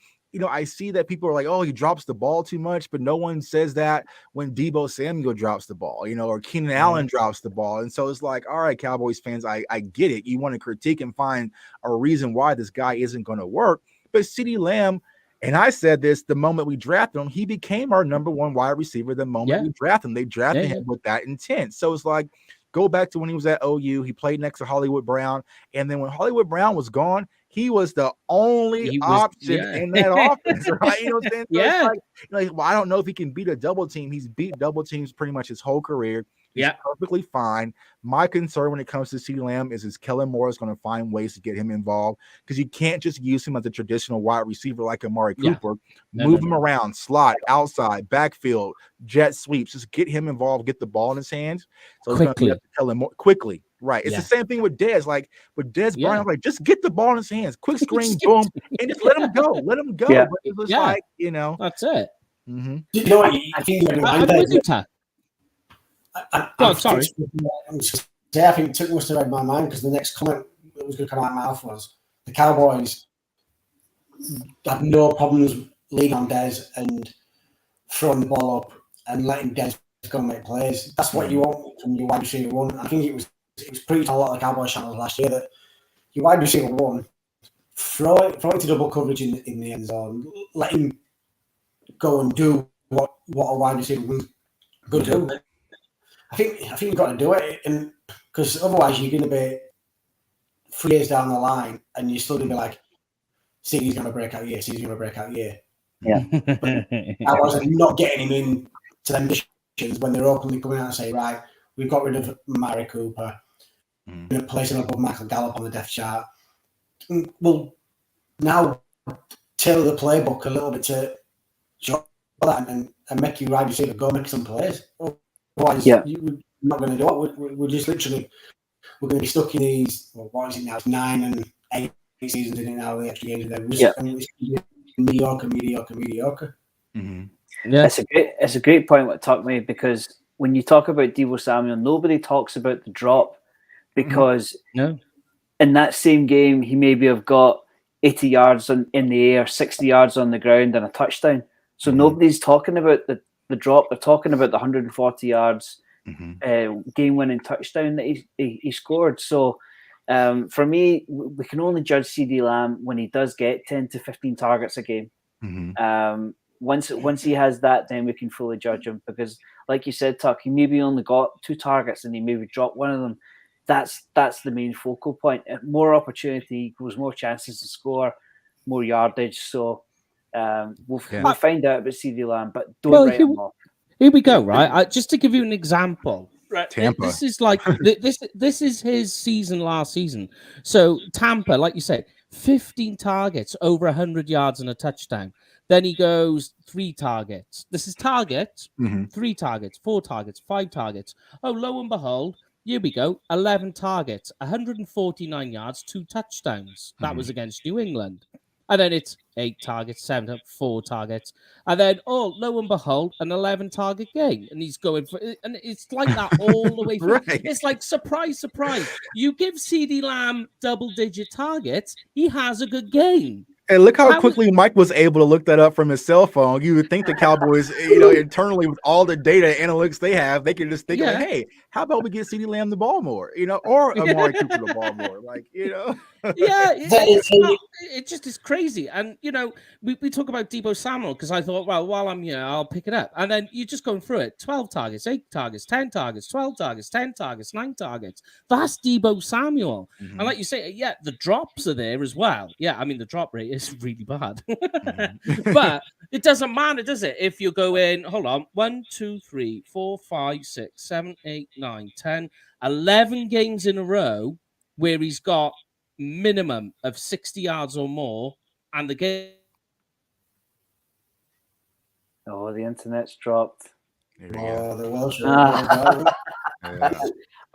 Speaker 3: I see that people are like, oh, he drops the ball too much, but no one says that when Deebo Samuel drops the ball, or Keenan Allen drops the ball. And so it's like, all right, Cowboys fans, I get it. You want to critique and find a reason why this guy isn't going to work. But CeeDee Lamb, and I said this the moment we drafted him, he became our number 1 wide receiver the moment we drafted him. They drafted him with that intent. So it's like, go back to when he was at OU. He played next to Hollywood Brown. And then when Hollywood Brown was gone, he was the only option in that offense, right? You know what I'm saying? So it's like, well, I don't know if he can beat a double team. He's beat double teams pretty much his whole career. He's perfectly fine. My concern when it comes to CeeDee Lamb is Kellen Moore is going to find ways to get him involved, because you can't just use him as a traditional wide receiver like Amari Cooper. Move him around, slot, outside, backfield, jet sweeps. Just get him involved, get the ball in his hands. So it's going to be up to Kellen Moore quickly. Right. It's the same thing with Dez. Like with Dez Bryant, like, just get the ball in his hands, quick screen, boom, and just let him go. Let him go.
Speaker 1: Yeah.
Speaker 3: But it was like,
Speaker 2: that's it.
Speaker 4: You know what? I think
Speaker 2: sorry.
Speaker 4: I think it must have read my mind, because the next comment that was going to come out of my mouth was the Cowboys have no problems leaning on Dez and throwing the ball up and letting Dez go and make plays. That's what you want from your wide receiver one. I think it was preached on a lot of the Cowboys channels last year that your wide receiver one, throw it to double coverage in the end zone, let him go and do what a wide receiver was going to do. I think you've got to do it, and because otherwise you're going to be 3 years down the line and you're still going to be like, CD's going to break out here, CD's going to break out here.
Speaker 1: Yeah.
Speaker 4: I was not getting him in to them missions when they're openly coming out and say, right, we've got rid of Amari Cooper, we're going to place him above Michael Gallup on the depth chart. Well, now tailor the playbook a little bit to show that and make you wide receiver go make some plays. Otherwise, we're not going to do it. We're just literally, we're going to be stuck in these, well, what is it now? It's 9 and 8 seasons in it now, the extra games. And it's mediocre.
Speaker 1: Mm-hmm. Yeah, it's a great point what Tuck made, because when you talk about Deebo Samuel, nobody talks about the drop, because in that same game he maybe have got 80 yards in the air, 60 yards on the ground, and a touchdown. So nobody's talking about the drop. They're talking about the 140 yards game-winning touchdown that he scored. So for me, we can only judge CeeDee Lamb when he does get 10 to 15 targets a game. Once he has that, then we can fully judge him, because, like you said, Tuck, he maybe only got 2 targets and he maybe dropped one of them. That's the main focal point. More opportunity equals more chances to score, more yardage. So we'll find out about CeeDee Lamb, but don't write him off.
Speaker 2: Here we go, right? Just to give you an example, Right.
Speaker 3: Tampa.
Speaker 2: This is like this is his season last season. So Tampa, like you said, 15 targets, over 100 yards and a touchdown. Then he goes 3 targets. This is targets, 3 targets, 4 targets, 5 targets. Oh, lo and behold, here we go, 11 targets, 149 yards, 2 touchdowns. That was against New England. And then it's 8 targets, 7, 4 targets. And then, oh, lo and behold, an 11-target game. And he's going for it. And it's like that all the way through.
Speaker 3: Right.
Speaker 2: It's like, surprise, surprise. You give CeeDee Lamb double-digit targets, he has a good game.
Speaker 3: And look how quickly Mike was able to look that up from his cell phone. You would think the Cowboys, internally with all the data analytics they have, they can just think, like, hey, how about we get CeeDee Lamb the ball more, or Amari Cooper the ball more,
Speaker 2: Yeah, it just is crazy. And we talk about Deebo Samuel because I thought, well, while I'm here, I'll pick it up. And then you're just going through it: 12 targets, 8 targets, 10 targets, 12 targets, 10 targets, 9 targets. That's Deebo Samuel. And like you say, yeah, the drops are there as well. Yeah, I mean the drop rate is really bad, but it doesn't matter, does it? If you go in, hold on, 1, 2, 3, 4, 5, 6, 7, 8, 9, 10, 11 games in a row where he's got minimum of 60 yards or more, and the game.
Speaker 1: Oh, the internet's dropped.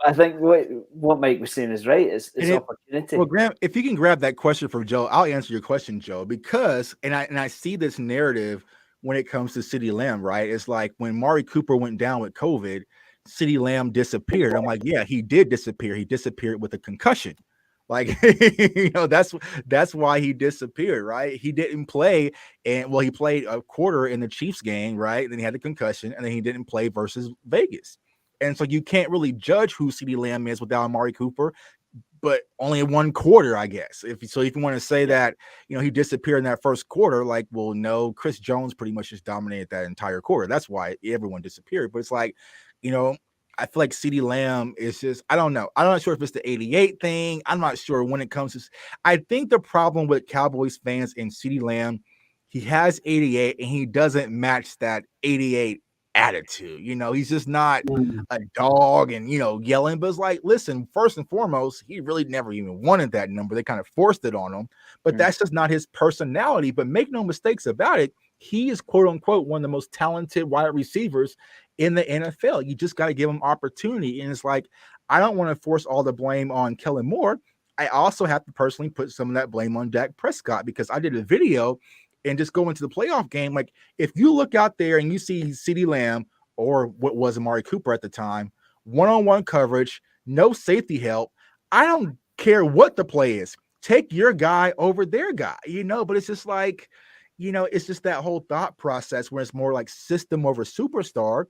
Speaker 1: I think what Mike was saying is right. It's opportunity.
Speaker 3: Well, Graham, if you can grab that question from Joe, I'll answer your question, Joe, because I see this narrative when it comes to CeeDee Lamb, right? It's like when Amari Cooper went down with COVID, CeeDee Lamb disappeared. I'm like, yeah, he did disappear. He disappeared with a concussion. Like, that's why he disappeared, right? He didn't play, and he played a quarter in the Chiefs game, right? Then he had the concussion, and then he didn't play versus Vegas. And so you can't really judge who CeeDee Lamb is without Amari Cooper, but only in one quarter, I guess. If you want to say that, he disappeared in that first quarter, like, well, no, Chris Jones pretty much just dominated that entire quarter. That's why everyone disappeared. But it's like, I feel like CeeDee Lamb is just, I don't know. I'm not sure if it's the 88 thing. I'm not sure when it comes to, I think the problem with Cowboys fans and CeeDee Lamb, he has 88 and he doesn't match that 88 attitude. He's just not a dog and, yelling, but it's like, listen, first and foremost, he really never even wanted that number. They kind of forced it on him, but that's just not his personality. But make no mistakes about it. He is, quote unquote, one of the most talented wide receivers in the NFL. You just got to give him opportunity. And it's like, I don't want to force all the blame on Kellen Moore. I also have to personally put some of that blame on Dak Prescott, because I did a video and just go into the playoff game. Like, if you look out there and you see CeeDee Lamb, or what was Amari Cooper at the time, one-on-one coverage, no safety help, I don't care what the play is. Take your guy over their guy, but it's just like, it's just that whole thought process where it's more like system over superstar.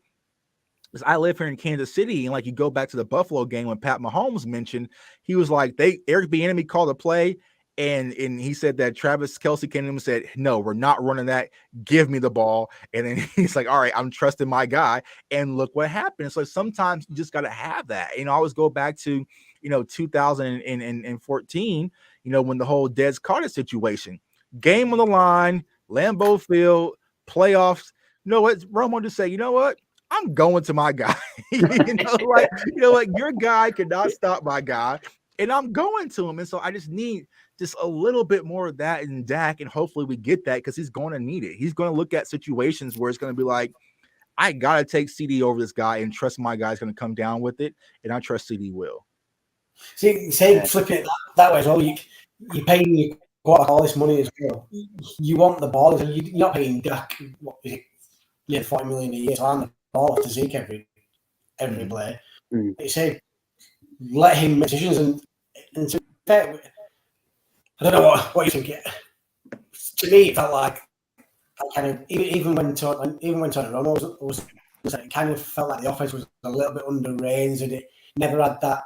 Speaker 3: Because I live here in Kansas City, and like, you go back to the Buffalo game when Pat Mahomes mentioned, he was like, Eric Bieniemy called a play, and he said that Travis Kelce came to him and said, no, we're not running that. Give me the ball. And then he's like, all right, I'm trusting my guy. And look what happened. So sometimes you just got to have that. I always go back to, 2014, when the whole Dez Carter situation, game on the line, Lambeau Field, playoffs. You know what? Romo just say, you know what? I'm going to my guy. Your guy cannot stop my guy, and I'm going to him. And so I just need just a little bit more of that in Dak, and hopefully we get that, because he's going to need it. He's going to look at situations where it's going to be like, I got to take CD over this guy and trust my guy's going to come down with it, and I trust CD will.
Speaker 4: See, flip it that way as well. You pay me all this money as well. You want the ball. You're not paying Dak, what is it? Yeah, $40 million a year. So I'm the ball to Zeke every play. They say let him make decisions, and to I don't know what you think. To me, it felt like kind of even when Tony Romo was it kind of felt like the offense was a little bit under reins, and it never had that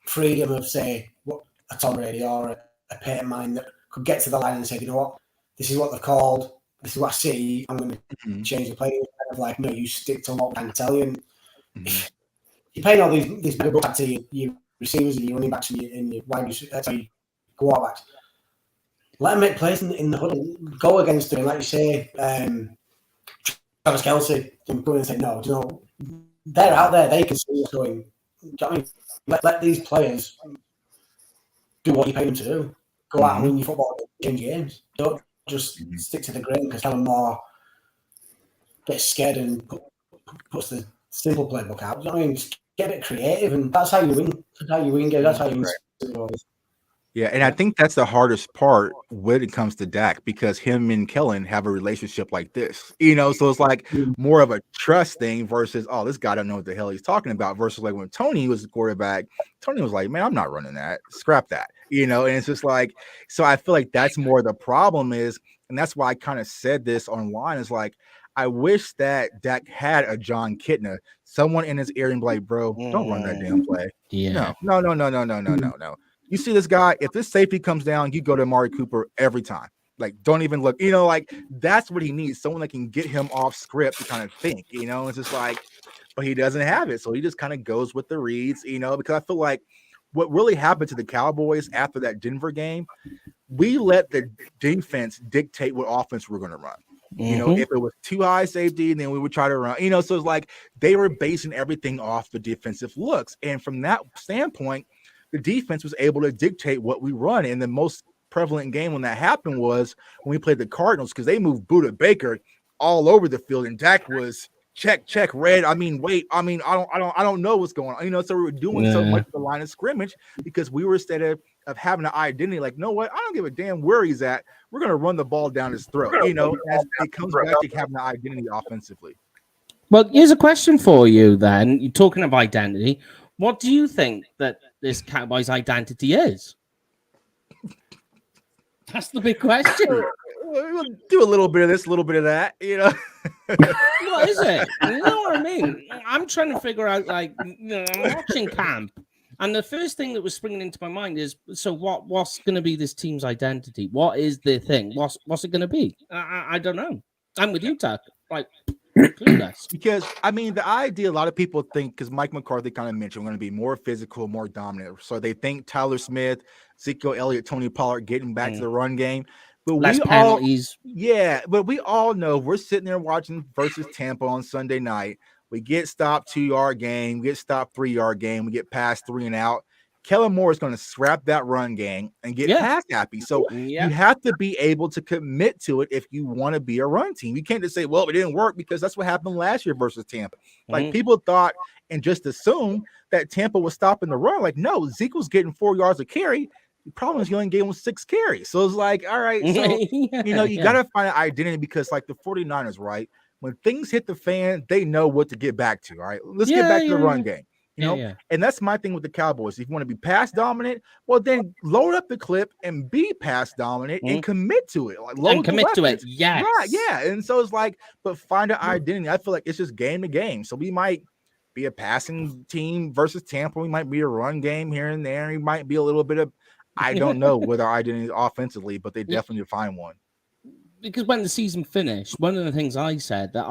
Speaker 4: freedom of, say, a Tom Brady or a Peyton Manning that could get to the line and say, you know what, this is what they're called. This is what I see. I'm going to change the play. Kind of like, no, you stick to what I can tell you. And you're paying all these big bucks to your receivers and your running backs and your wide receivers, your quarterbacks. Let them make plays in the huddle. Go against them. Like you say, Travis Kelce can go and say, no, they're out there. They can see what's going. Do you know what I mean? Let these players do what you pay them to do. Go out and win your football, change games. Don't just stick to the grain because Kellen Moore gets scared and puts the simple playbook out. You know what I mean? Just get a bit creative, and that's how you win. That's how you win games. That's how you win.
Speaker 3: Yeah, and I think that's the hardest part when it comes to Dak, because him and Kellen have a relationship like this, so it's like more of a trust thing versus, oh, this guy don't know what the hell he's talking about, versus like when Tony was the quarterback, Tony was like, man, I'm not running that, scrap that, and it's just like, so I feel like that's more the problem is, and that's why I kind of said this online, is like, I wish that Dak had a John Kitna, someone in his ear and be like, bro, don't run that damn play.
Speaker 2: Yeah.
Speaker 3: No. You see this guy, if this safety comes down, you go to Amari Cooper every time. Like, don't even look, like that's what he needs. Someone that can get him off script to kind of think, it's just like, but he doesn't have it. So he just kind of goes with the reads, because I feel like what really happened to the Cowboys after that Denver game, we let the defense dictate what offense we're going to run. If it was too high safety, then we would try to run, so it's like they were basing everything off the defensive looks. And from that standpoint, the defense was able to dictate what we run. And the most prevalent game when that happened was when we played the Cardinals, because they moved Buda Baker all over the field, and Dak was check, red. I don't know what's going on. So we were doing so much of the line of scrimmage because we were, instead of having an identity, like, know what? I don't give a damn where he's at. We're gonna run the ball down his throat. As it comes back to having an identity offensively.
Speaker 2: Well, here's a question for you then. You're talking of identity. What do you think that this Cowboys identity is? That's the big question.
Speaker 3: We'll do a little bit of this, a little bit of that,
Speaker 2: What is it? You know what I mean? I'm trying to figure out, like, I'm watching camp, and the first thing that was springing into my mind is, so what's going to be this team's identity? What is the thing? What's it going to be? I don't know. I'm with you, Tuck. Like, clueless.
Speaker 3: Because the idea, a lot of people think, because Mike McCarthy kind of mentioned, we're going to be more physical, more dominant. So they think Tyler Smith, Ezekiel Elliott, Tony Pollard getting back to the run game. But
Speaker 2: less penalties.
Speaker 3: But we all know, we're sitting there watching versus Tampa on Sunday night. We get stopped 2-yard game, we get stopped 3-yard game, we get past 3 and out. Kellen Moore is going to scrap that run game and get pass happy. So you have to be able to commit to it if you want to be a run team. You can't just say, well, it didn't work, because that's what happened last year versus Tampa. Like, people thought and just assumed that Tampa was stopping the run. Like, no, Zeke was getting 4 yards a carry. The problem is you only gave him 6 carries. So it's like, all right, so, you got to find an identity, because like the 49ers, right? When things hit the fan, they know what to get back to. All right, let's get back to the run game. And that's my thing with the Cowboys. If you want to be pass dominant, well, then load up the clip and be pass dominant and commit to it. Like,
Speaker 2: commit to it. Yes.
Speaker 3: Right, yeah. And so it's like, but find an identity. I feel like it's just game to game. So we might be a passing team versus Tampa. We might be a run game here and there. We might be a little bit of, I don't know with our identity offensively, but they definitely define one.
Speaker 2: Because when the season finished, one of the things I said that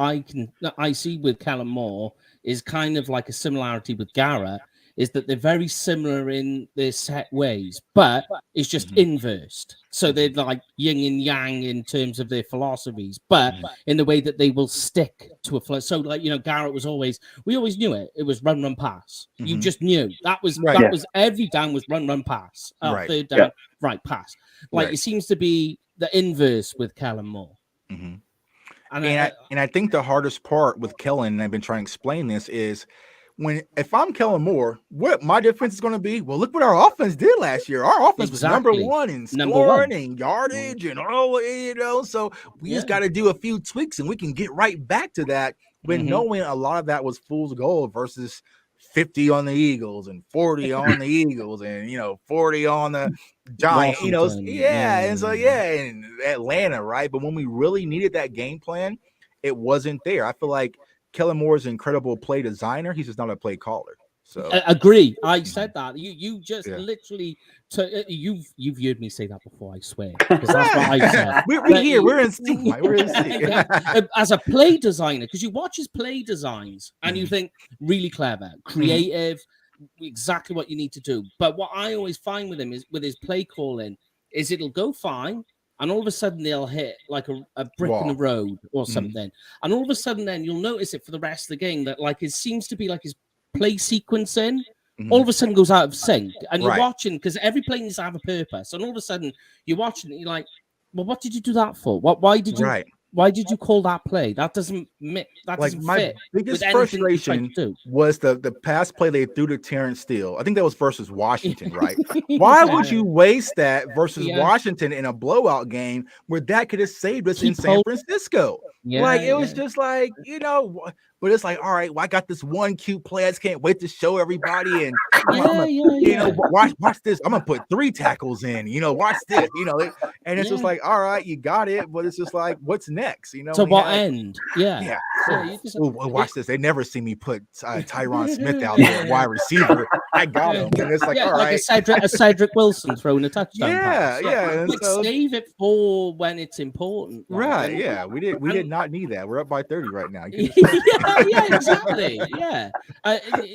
Speaker 2: I see with Kellen Moore is kind of like a similarity with Garrett, is that they're very similar in their set ways, but it's just inversed. So they're like yin and yang in terms of their philosophies, but in the way that they will stick to a flow. So, like, Garrett was we always knew it. It was run, pass. You just knew that was every down was run, pass. Third down, right, pass. Like, it seems to be the inverse with Kellen Moore.
Speaker 3: And I think the hardest part with Kellen, and I've been trying to explain this, is if I'm Kellen Moore, what my defense is going to be? Well, look what our offense did last year. Our offense was number one in scoring and yardage and all, so we just got to do a few tweaks and we can get right back to that. When knowing a lot of that was fool's gold versus 50 on the Eagles and 40 on the Eagles and 40 on the Giants, and so in Atlanta, right? But when we really needed that game plan, it wasn't there. I feel like Kellen Moore is an incredible play designer. He's just not a play caller. So
Speaker 2: agree. I said that. You just literally you've heard me say that before, I swear. Because that's what I said.
Speaker 3: We're here. We're in sync. We're in sync.
Speaker 2: As a play designer, because you watch his play designs and you think really clever, creative, exactly what you need to do. But what I always find with him is with his play calling is it'll go fine and all of a sudden they'll hit like a brick in the road or something, and all of a sudden then you'll notice it for the rest of the game that like it seems to be like his play sequencing all of a sudden goes out of sync, and you're watching because every play needs to have a purpose, and all of a sudden you're watching it, and you're like, well, what did you do that for? Why did you call that play? That doesn't
Speaker 3: my
Speaker 2: fit
Speaker 3: biggest frustration was the pass play they threw to Terrence Steele. I think that was versus Washington, right? Why would you waste that versus Washington in a blowout game where that could have saved us in San Francisco? It was just like, but it's like, all right, well, I got this one cute play. I just can't wait to show everybody. And watch this. I'm gonna put 3 tackles in. Watch this. And it's just like, all right, you got it. But it's just like, what's next?
Speaker 2: So what end?
Speaker 3: Watch this. They never see me put Tyron Smith out there, wide receiver. I got him. And it's like, all right,
Speaker 2: a Cedric Wilson throwing a touchdown.
Speaker 3: Save
Speaker 2: it for when it's important.
Speaker 3: Right? Yeah, we did not need that. We're up by 30 right now.
Speaker 2: Exactly.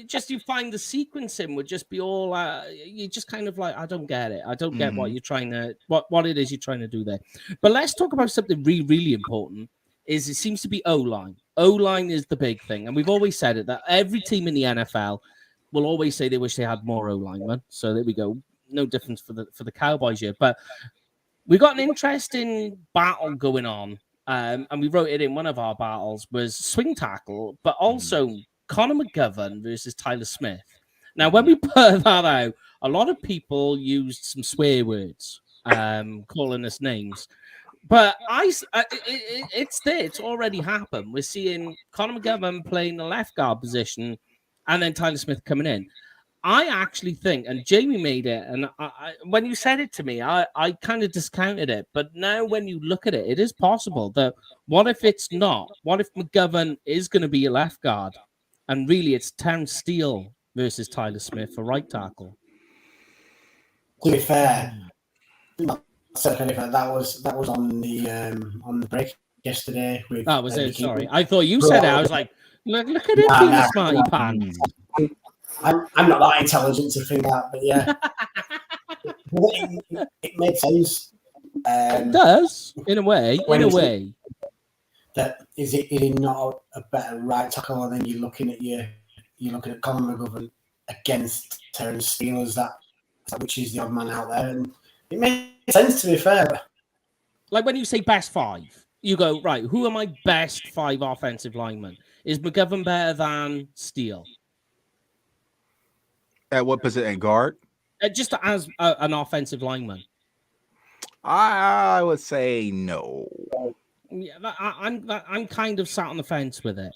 Speaker 2: Just you find the sequencing would just be all you just kind of like, I don't get it. I don't get what you're trying to what it is you're trying to do there. But let's talk about something really important. It seems to be O-line. O-line is the big thing, and we've always said it that every team in the NFL will always say they wish they had more O-linemen. So there we go. No difference for the Cowboys here, but we got an interesting battle going on. And we wrote it in one of our battles was swing tackle, but also Connor McGovern versus Tyler Smith. Now, when we put that out, a lot of people used some swear words, calling us names. But it's already happened. We're seeing Connor McGovern playing the left guard position and then Tyler Smith coming in. I actually think, and Jamie made it, and when you said it to me, I kind of discounted it. But now when you look at it, it is possible that what if it's not? What if McGovern is going to be a left guard? And really it's Terrence Steele versus Tyler Smith for right tackle.
Speaker 4: To be fair, that was on the break yesterday.
Speaker 2: That was it. Sorry, I thought you said it. I was like, look at him being a smarty pants.
Speaker 4: I'm not that intelligent to figure out, but yeah, it makes sense.
Speaker 2: It does in a way.
Speaker 4: That is it not a better right tackle? And then you're looking at Conor McGovern against Terrence Steele as that, which is the odd man out there, and it makes sense to be fair.
Speaker 2: Like when you say best 5, you go right. Who are my best 5 offensive linemen? Is McGovern better than Steele?
Speaker 3: At what position? Guard?
Speaker 2: Just as an offensive lineman.
Speaker 3: I would say no.
Speaker 2: Yeah, I'm kind of sat on the fence with it.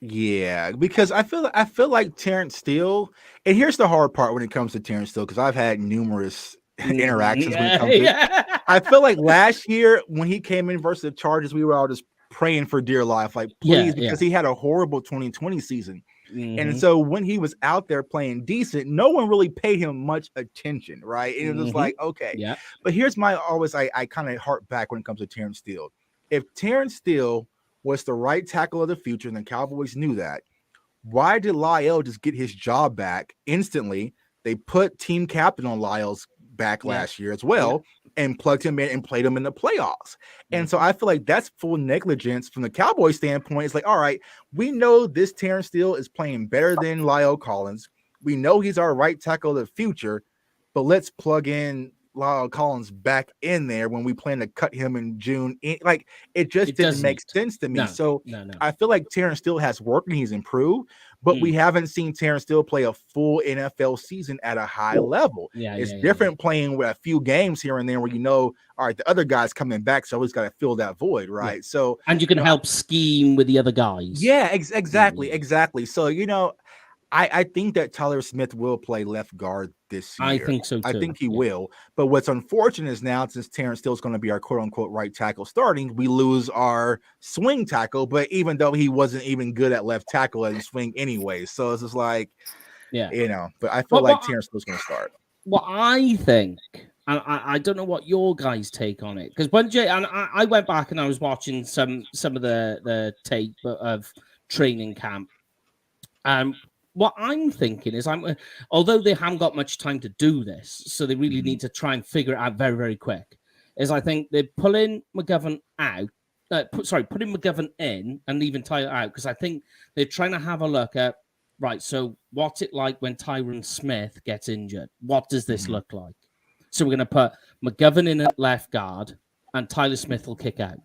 Speaker 3: Yeah, because I feel like Terrence Steele, and here's the hard part when it comes to Terrence Steele, because I've had numerous interactions when it comes to I feel like last year when he came in versus the Chargers, we were all just praying for dear life, like please, because he had a horrible 2020 season. And so when he was out there playing decent, no one really paid him much attention, right? And it was like, okay. Yeah. But here's my I kind of harp back when it comes to Terrence Steele. If Terrence Steele was the right tackle of the future, and the Cowboys knew that, why did Lyle just get his job back instantly? They put team captain on Lyle's back last year as well, and plugged him in and played him in the playoffs. And so I feel like that's full negligence from the Cowboys standpoint. It's like, all right, we know this Terrence Steele is playing better than Lyle Collins. We know he's our right tackle of the future, but let's plug in Lyle Collins back in there when we plan to cut him in June. Like it didn't make sense to me. No. I feel like Terrence Steele has worked and he's improved, but we haven't seen Terrence Steele play a full NFL season at a high level. It's different playing with a few games here and there where all right, the other guy's coming back, so he's got to fill that void, right? Yeah. So
Speaker 2: and you can help scheme with the other guys.
Speaker 3: Yeah, exactly. So I think that Tyler Smith will play left guard this year.
Speaker 2: I think so too.
Speaker 3: I think he will. But what's unfortunate is now, since Terrence Steele is going to be our quote-unquote right tackle starting, we lose our swing tackle. But even though he wasn't even good at left tackle and swing anyway, so it's just like, But I feel like Terrence Steele is going to start.
Speaker 2: Well, I think, and I don't know what your guys' take on it, because when I went back and I was watching some of the tape of training camp. What I'm thinking is, although they haven't got much time to do this, so they really need to try and figure it out very, very quick. is I think they're pulling McGovern out. Putting McGovern in and leaving Tyler out because I think they're trying to have a look at, right, so what's it like when Tyron Smith gets injured? What does this look like? So we're going to put McGovern in at left guard and Tyler Smith will kick out.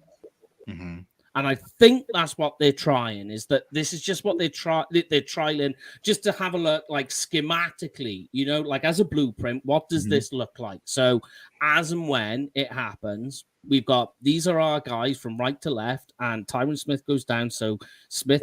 Speaker 3: Mm-hmm.
Speaker 2: And I think that's what they're trying, is that this is just what they're trialing, just to have a look, like schematically, you know, like as a blueprint, what does this look like? So as and when it happens, we've got, these are our guys from right to left, and Tyron Smith goes down. So Smith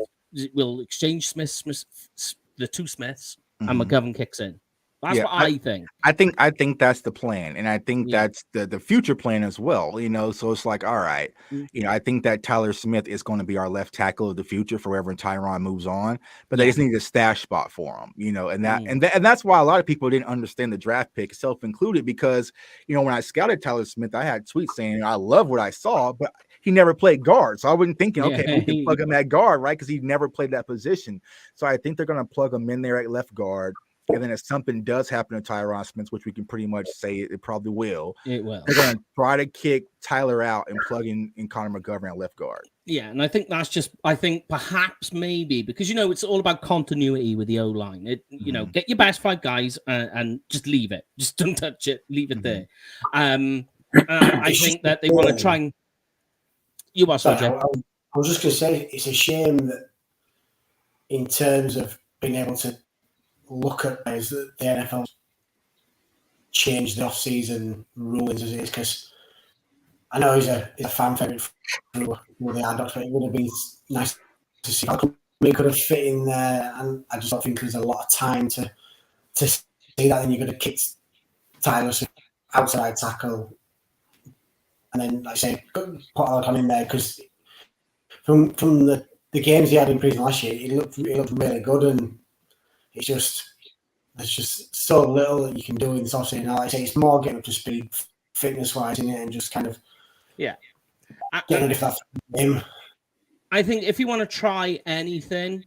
Speaker 2: will exchange the two Smiths, and McGovern kicks in. That's what I think.
Speaker 3: I think that's the plan, and I think that's the future plan as well. You know, so it's like, all right, you know, I think that Tyler Smith is going to be our left tackle of the future for wherever Tyron moves on, but they just need a stash spot for him. You know, and that's why a lot of people didn't understand the draft pick, self included, because you know when I scouted Tyler Smith, I had tweets saying I love what I saw, but he never played guard, so I wasn't thinking, okay, we can plug him at guard, right? Because he never played that position. So I think they're going to plug him in there at left guard. And then if something does happen to Tyron Smith, which we can pretty much say it probably will, they're going to try to kick Tyler out and plug in Connor McGovern at left guard.
Speaker 2: Yeah, and I think that's just, I think perhaps maybe, because, you know, it's all about continuity with the O-line. You know, get your best 5 guys and just leave it. Just don't touch it. Leave it there. I think that they want to try and... You are sorry,
Speaker 4: I was just going to say, it's a shame that in terms of being able to look at ways that the NFL changed the off-season rulings as it is, because I know he's a fan favourite for the Hard Knocks, but it would have been nice to see how he could have fit in there, and I just don't think there's a lot of time to see that. Then you're going to kick Tyler outside tackle, and then, like I say, put Alcon in there, because from the games he had in prison last year, he looked really good, and there's just so little that you can do in this offseason. Like I say, it's more getting up to speed, fitness-wise, in it, and just kind of getting if that's him.
Speaker 2: I think if you want to try anything,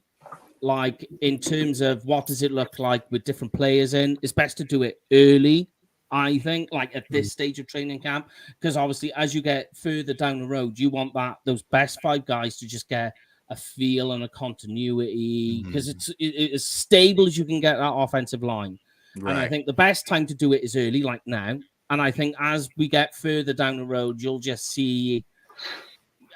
Speaker 2: like in terms of what does it look like with different players in, it's best to do it early. I think, like at this stage of training camp, because obviously as you get further down the road, you want those best 5 guys to just get a feel and a continuity, because it's as stable as you can get that offensive line. Right. And I think the best time to do it is early, like now. And I think as we get further down the road, you'll just see,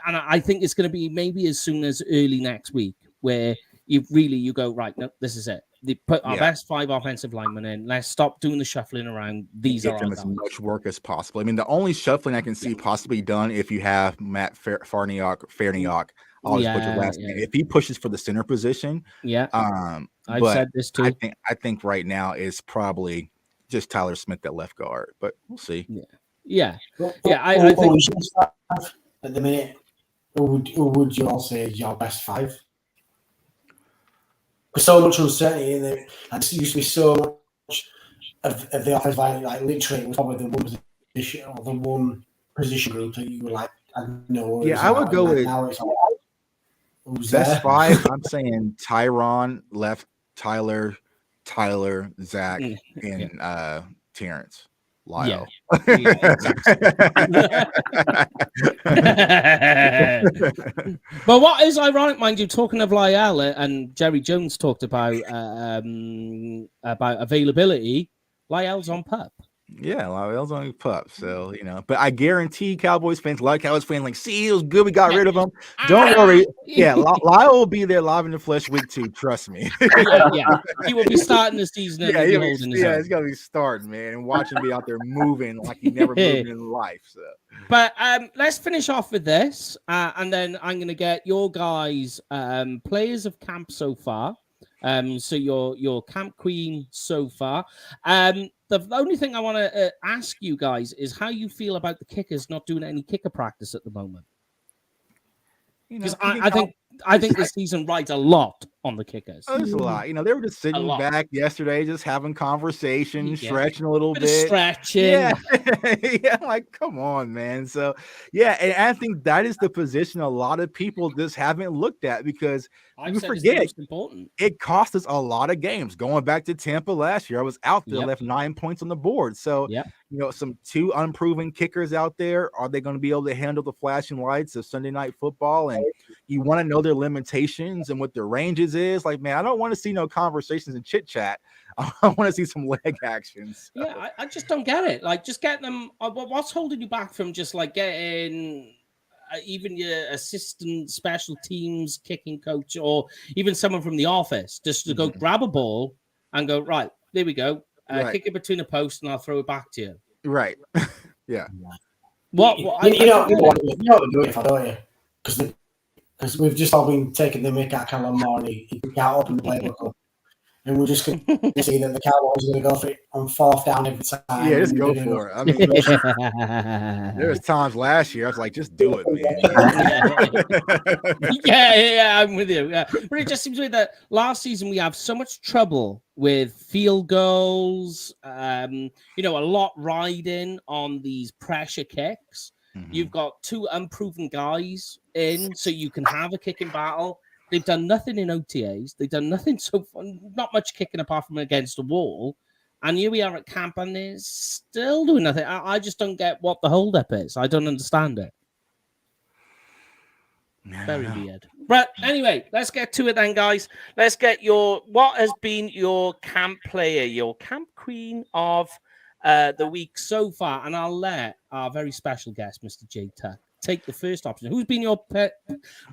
Speaker 2: and I think it's going to be maybe as soon as early next week, where you go, right, no, this is it. They put our best 5 offensive linemen in. Let's stop doing the shuffling around. These are
Speaker 3: them as much work as possible. I mean, the only shuffling I can see possibly done if you have Matt Farniok. I'll just put your last name. If he pushes for the center position,
Speaker 2: I've said this too.
Speaker 3: I think right now is probably just Tyler Smith at left guard, but we'll see.
Speaker 2: I think
Speaker 4: at the minute, who would you all say is your best 5? There's so much uncertainty in there. And there used to be so much of the offensive line, like literally, it was probably the one position group that you were like, I don't know.
Speaker 3: Yeah, I would go with
Speaker 4: now it's like,
Speaker 3: best 5. I'm saying Tyron left, Tyler, Zach, and Terrence. Lyle.
Speaker 2: But what is ironic, mind you, talking of Lyle, and Jerry Jones talked about availability, Lyle's on PUP.
Speaker 3: Yeah, Lyle's on PUP. So, you know, but I guarantee Cowboys fans, a lot of Cowboys fans, like, see, it was good we got rid of him. Don't worry. Yeah, Lyle will be there live in the flesh week 2. Trust me.
Speaker 2: He will be starting the season.
Speaker 3: He's going to be starting, man, and watch him be out there moving like he never moved in life. So,
Speaker 2: but let's finish off with this, and then I'm going to get your guys' players of camp so far. So your camp queen so far. The only thing I want to ask you guys is how you feel about the kickers not doing any kicker practice at the moment. Because I think I think this season rides a lot on the kickers.
Speaker 3: There's a lot. They were just sitting back yesterday, just having conversations, stretching a little bit.
Speaker 2: Stretching.
Speaker 3: Yeah. Yeah, like, come on, man. So, yeah, and I think that is the position a lot of people just haven't looked at because you forget it cost us a lot of games. Going back to Tampa last year, I was out there, left 9 points on the board. So, some two unproven kickers out there. Are they going to be able to handle the flashing lights of Sunday Night Football? And you want to know their limitations and what their ranges is. Like, man, I don't want to see no conversations and chit chat. I want to see some leg actions. So.
Speaker 2: Yeah, I just don't get it. Like, just get them. What's holding you back from just like getting even your assistant special teams kicking coach or even someone from the office just to go grab a ball and go, right, there we go. Kick it between a post and I'll throw it back to you.
Speaker 3: Right. Yeah.
Speaker 4: What you know what we're doing if I don't you? Because we've just all been taking the mick out of Callum Moore and he can't open the playbook up. And we're just going to see that the Cowboys are going to go for it on 4th down every time.
Speaker 3: Yeah, just go for it. I mean, there was times last year I was like, just do it,
Speaker 2: man. yeah, I'm with you. Yeah. But it just seems weird that last season we have so much trouble with field goals, a lot riding on these pressure kicks. Mm-hmm. You've got two unproven guys in, so you can have a kicking battle. They've done nothing in OTAs. They've done nothing so far, not much kicking apart from against the wall. And here we are at camp, and they're still doing nothing. I just don't get what the holdup is. I don't understand it. Very weird. But anyway, let's get to it then, guys. Let's get what has been your camp player, your camp queen of the week so far. And I'll let our very special guest, Mr. J Tuck, take the first option. Who's been your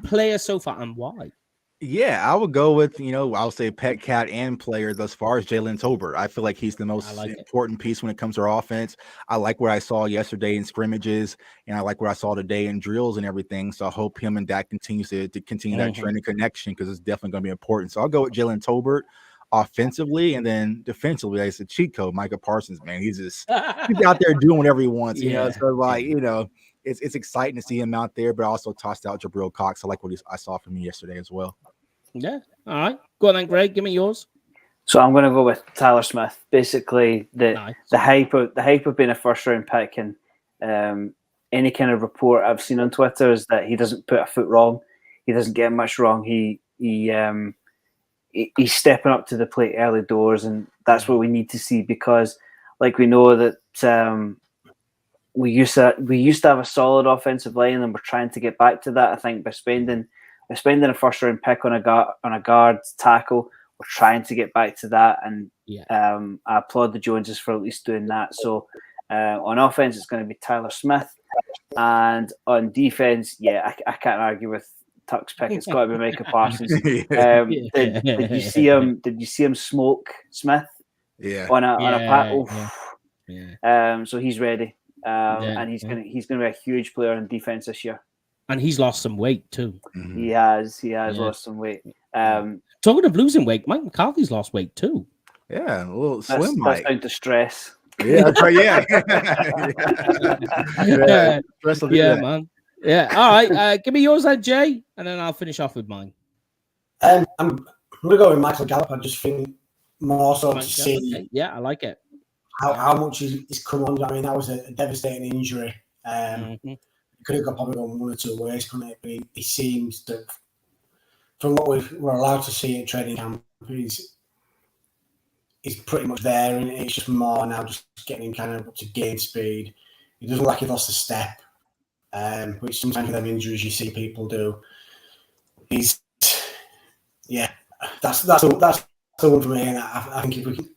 Speaker 2: player so far and why?
Speaker 3: Yeah, I would go with, I'll say pet cat and player thus far as Jalen Tolbert. I feel like he's the most important piece when it comes to our offense. I like what I saw yesterday in scrimmages, and I like what I saw today in drills and everything. So I hope him and Dak continues to continue that trend and connection because it's definitely going to be important. So I'll go with Jalen Tolbert offensively, and then defensively, it's a cheat code. Micah Parsons, man, he's out there doing whatever he wants. So it's exciting to see him out there, but I also tossed out Jabril Cox. I like what I saw from him yesterday as well.
Speaker 2: Yeah. All right. Go on then, Greg. Give me yours.
Speaker 1: So I'm going to go with Tyler Smith. Basically, the hype of being a first round pick, and any kind of report I've seen on Twitter is that he doesn't put a foot wrong. He doesn't get much wrong. He's stepping up to the plate early doors, and that's what we need to see because, like, we know that we used to have a solid offensive line, and we're trying to get back to that. I think by spending a first round pick on a guard tackle, we're trying to get back to that. And I applaud the Joneses for at least doing that. So on offense, it's going to be Tyler Smith, and on defense, I can't argue with Tuck's pick. It's got to be Micah Parsons. Did you see him? Did you see him smoke Smith?
Speaker 3: Yeah.
Speaker 1: On a pack. So he's ready. And he's gonna be a huge player in defense this year.
Speaker 2: And he's lost some weight too.
Speaker 1: Mm-hmm. He has lost some weight.
Speaker 2: Talking of losing weight, Mike McCarthy's lost weight too.
Speaker 3: Yeah, a little slim. That's
Speaker 1: down to stress.
Speaker 3: Yeah, that's right. Yeah,
Speaker 2: man. Yeah. All right. Give me yours then, Jay, and then I'll finish off with mine.
Speaker 4: I'm gonna go with Michael Gallup. I just think more so to see.
Speaker 2: Okay. Yeah, I like it.
Speaker 4: How much he's come on. I mean, that was a devastating injury. Could have probably gone one or two ways, couldn't it? But he seems to, from what we're allowed to see at training camp, he's pretty much there, and it's just more now just getting him kind of up to game speed. He doesn't look like he lost a step, which sometimes with them injuries you see people do. That's the one for me, and I think if we can.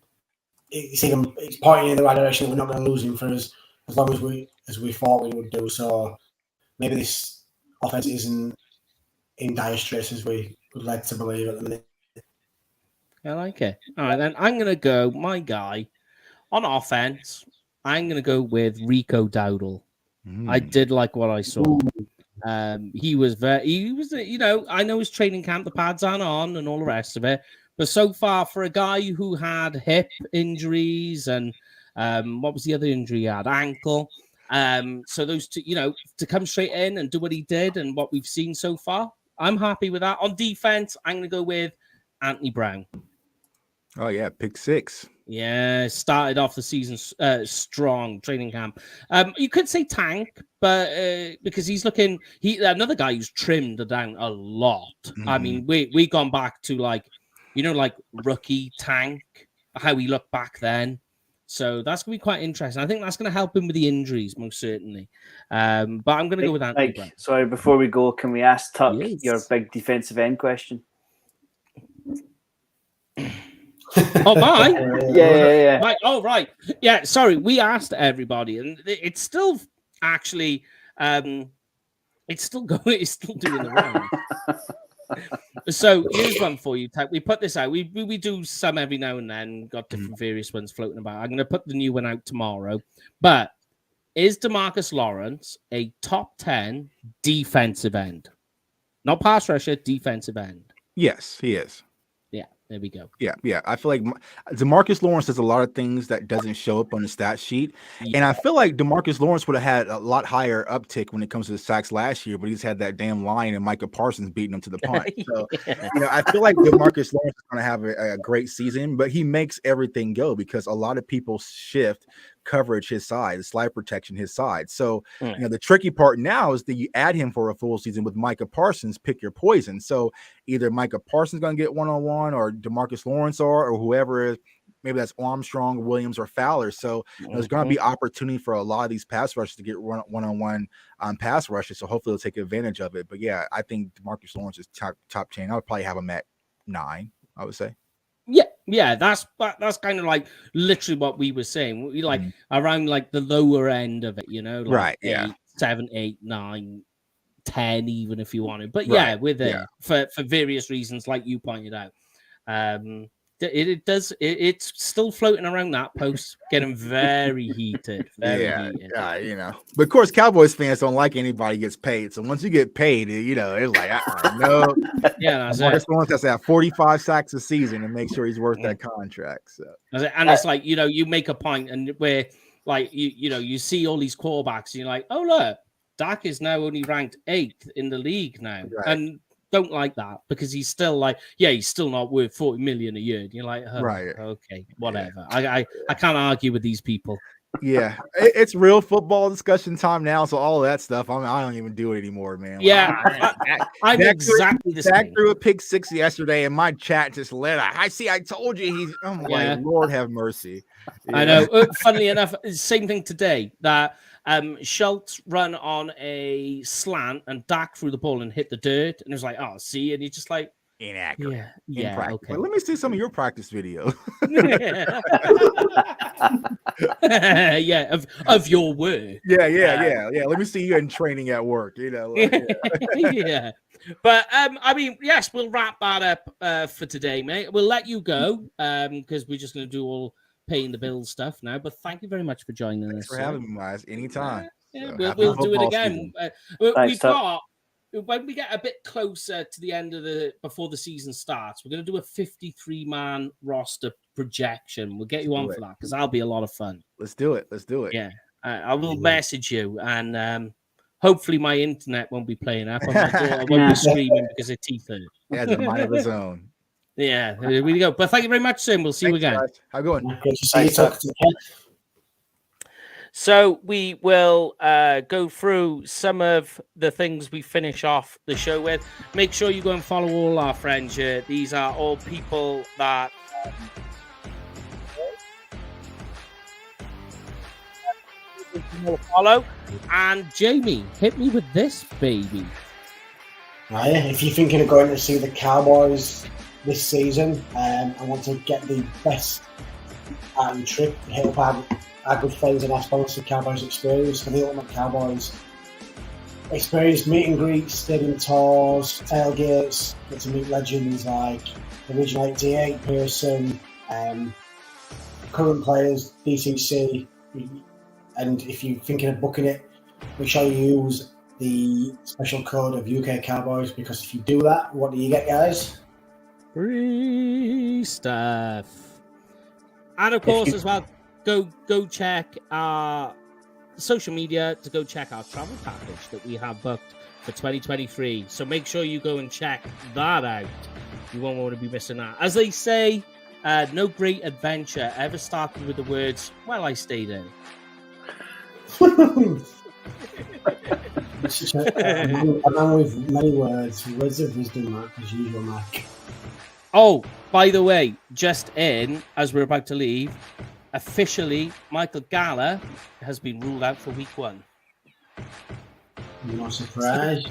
Speaker 4: It's pointing in the right direction. We're not going to lose him for as long as we thought we would do. So maybe this offense isn't in dire straits as we would like to believe at the minute.
Speaker 2: I like it. All right, then I'm going to go. My guy on offense, I'm going to go with Rico Dowdle. I did like what I saw. He was, I know his training camp, the pads aren't on, and all the rest of it. But so far, for a guy who had hip injuries and what was the other injury he had? Ankle. So those two, to come straight in and do what he did and what we've seen so far, I'm happy with that. On defense, I'm going to go with Anthony Brown.
Speaker 3: Oh yeah, pick 6.
Speaker 2: Yeah, started off the season strong, training camp. You could say tank, but because he's another guy who's trimmed down a lot.
Speaker 3: Mm-hmm.
Speaker 2: I mean, we gone back to like rookie tank, how he looked back then. So that's gonna be quite interesting. I think that's gonna help him with the injuries, most certainly. But I'm gonna go with Anthony Brown.
Speaker 1: Sorry, before we go, can we ask Tuck your
Speaker 2: Yes.
Speaker 1: big defensive end question?
Speaker 2: Oh, mine?
Speaker 1: Yeah.
Speaker 2: Right. Oh, right. Yeah. Sorry, we asked everybody, and it's still actually, it's still going. It's still doing the round. So here's one for you, Tuck. We put this out. We do some every now and then. Got different various ones floating about. I'm going to put the new one out tomorrow. But is DeMarcus Lawrence a top 10 defensive end? Not pass rusher, defensive end.
Speaker 3: Yes, he is.
Speaker 2: There we go.
Speaker 3: Yeah. I feel like DeMarcus Lawrence does a lot of things that doesn't show up on the stat sheet.
Speaker 2: Yeah.
Speaker 3: And I feel like DeMarcus Lawrence would have had a lot higher uptick when it comes to the sacks last year, but he's had that damn line and Micah Parsons beating him to the punch. So, I feel like DeMarcus Lawrence is going to have a great season, but he makes everything go because a lot of people shift coverage his side, slide protection his side. So, the tricky part now is that you add him for a full season with Micah Parsons, pick your poison. So either Micah Parsons going to get one-on-one or DeMarcus Lawrence or whoever is, maybe that's Armstrong, Williams, or Fowler. So there's going to be opportunity for a lot of these pass rushers to get one-on-one pass rushes. So hopefully they'll take advantage of it. But yeah, I think DeMarcus Lawrence is top 10. I would probably have him at 9, I would say.
Speaker 2: Yeah, that's kind of like literally what we were saying. We like around like the lower end of it, like
Speaker 3: right?
Speaker 2: 8, 7, 8, 9, 10, even if you wanted. But yeah, we're there for various reasons, like you pointed out. It's still floating around that post, getting very heated. Very heated.
Speaker 3: Yeah, But of course, Cowboys fans don't like anybody gets paid. So once you get paid, it's like, no.
Speaker 2: Yeah, that's
Speaker 3: Marcus Lawrence has to have 45 sacks a season and make sure he's worth that contract. So,
Speaker 2: and it's like you make a point, and where like you see all these quarterbacks, and you're like, oh look, Dak is now only ranked 8th in the league now, and don't like that because he's still he's still not worth 40 million a year. And you're like, okay, whatever. I can't argue with these people.
Speaker 3: Yeah, it's real football discussion time now. So all of that stuff, I don't even do it anymore, man.
Speaker 2: Yeah, I'm exactly the same.
Speaker 3: Zach threw a pick 6 yesterday, and my chat just lit up. I told you he's. I'm like, Lord have mercy. Yeah.
Speaker 2: I know. Funnily enough, same thing today. That Schultz run on a slant and Dak threw the ball and hit the dirt, and it was like, oh, see, and he's just like
Speaker 3: inaccurate.
Speaker 2: Yeah. Okay.
Speaker 3: Let me see some of your practice video.
Speaker 2: of your work.
Speaker 3: Yeah. Let me see you in training at work.
Speaker 2: Yeah. But I mean, yes, we'll wrap that up for today, mate. We'll let you go because we're just going to do all paying the bills stuff now. But thank you very much for joining us.
Speaker 3: Thanks for having me, guys. Anytime.
Speaker 2: We'll do it again. We've got. When we get a bit closer to the end of before the season starts, we're going to do a 53-man roster projection. We'll get you on for that because that'll be a lot of fun.
Speaker 3: Let's do it.
Speaker 2: Yeah, I will message you, and hopefully my internet won't be playing up. And my daughter won't be screaming because her teeth hurt.
Speaker 3: Yeah, the mind of his own.
Speaker 2: Yeah, there we go. But thank you very much, Sim. We'll see you again.
Speaker 3: Guys. How you going?
Speaker 4: Good to see you.
Speaker 2: So we will go through some of the things we finish off the show with. Make sure you go and follow all our friends here. These are all people that follow. And Jamie, hit me with this, baby.
Speaker 4: If you're thinking of going to see the Cowboys this season, I want to get the best out of your trip. Hit up our good friends and our sponsor, Cowboys Experience, for the ultimate Cowboys experience. Meet and greets, stadium tours, tailgates, get to meet legends like the Regional 88 Pearson, current players, DCC. And if you're thinking of booking it, make sure you use the special code of UK Cowboys, because if you do that, what do you get, guys?
Speaker 2: Free stuff. And of course, as well, go check our social media to go check our travel package that we have booked for 2023. So make sure you go and check that out. You won't want to be missing that. As they say, no great adventure ever started with the words, well, I stayed in.
Speaker 4: A man with many words of wisdom, Mark, as usual, Mark.
Speaker 2: Oh, by the way, just in, as we're about to leave, officially, Michael Gala has been ruled out for week 1.
Speaker 4: You're not surprised.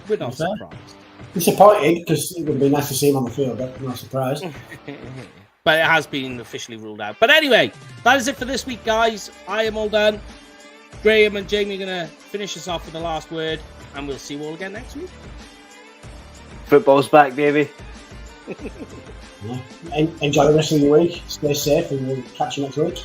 Speaker 2: We're not surprised.
Speaker 4: Disappointed, because it would be nice to see him on the field, but I'm not surprised.
Speaker 2: But it has been officially ruled out. But anyway, that is it for this week, guys. I am all done. Graham and Jamie are going to finish us off with the last word, and we'll see you all again next week.
Speaker 1: Football's back, baby.
Speaker 4: Yeah. Enjoy the rest of your week. Stay safe, and we'll catch you next week.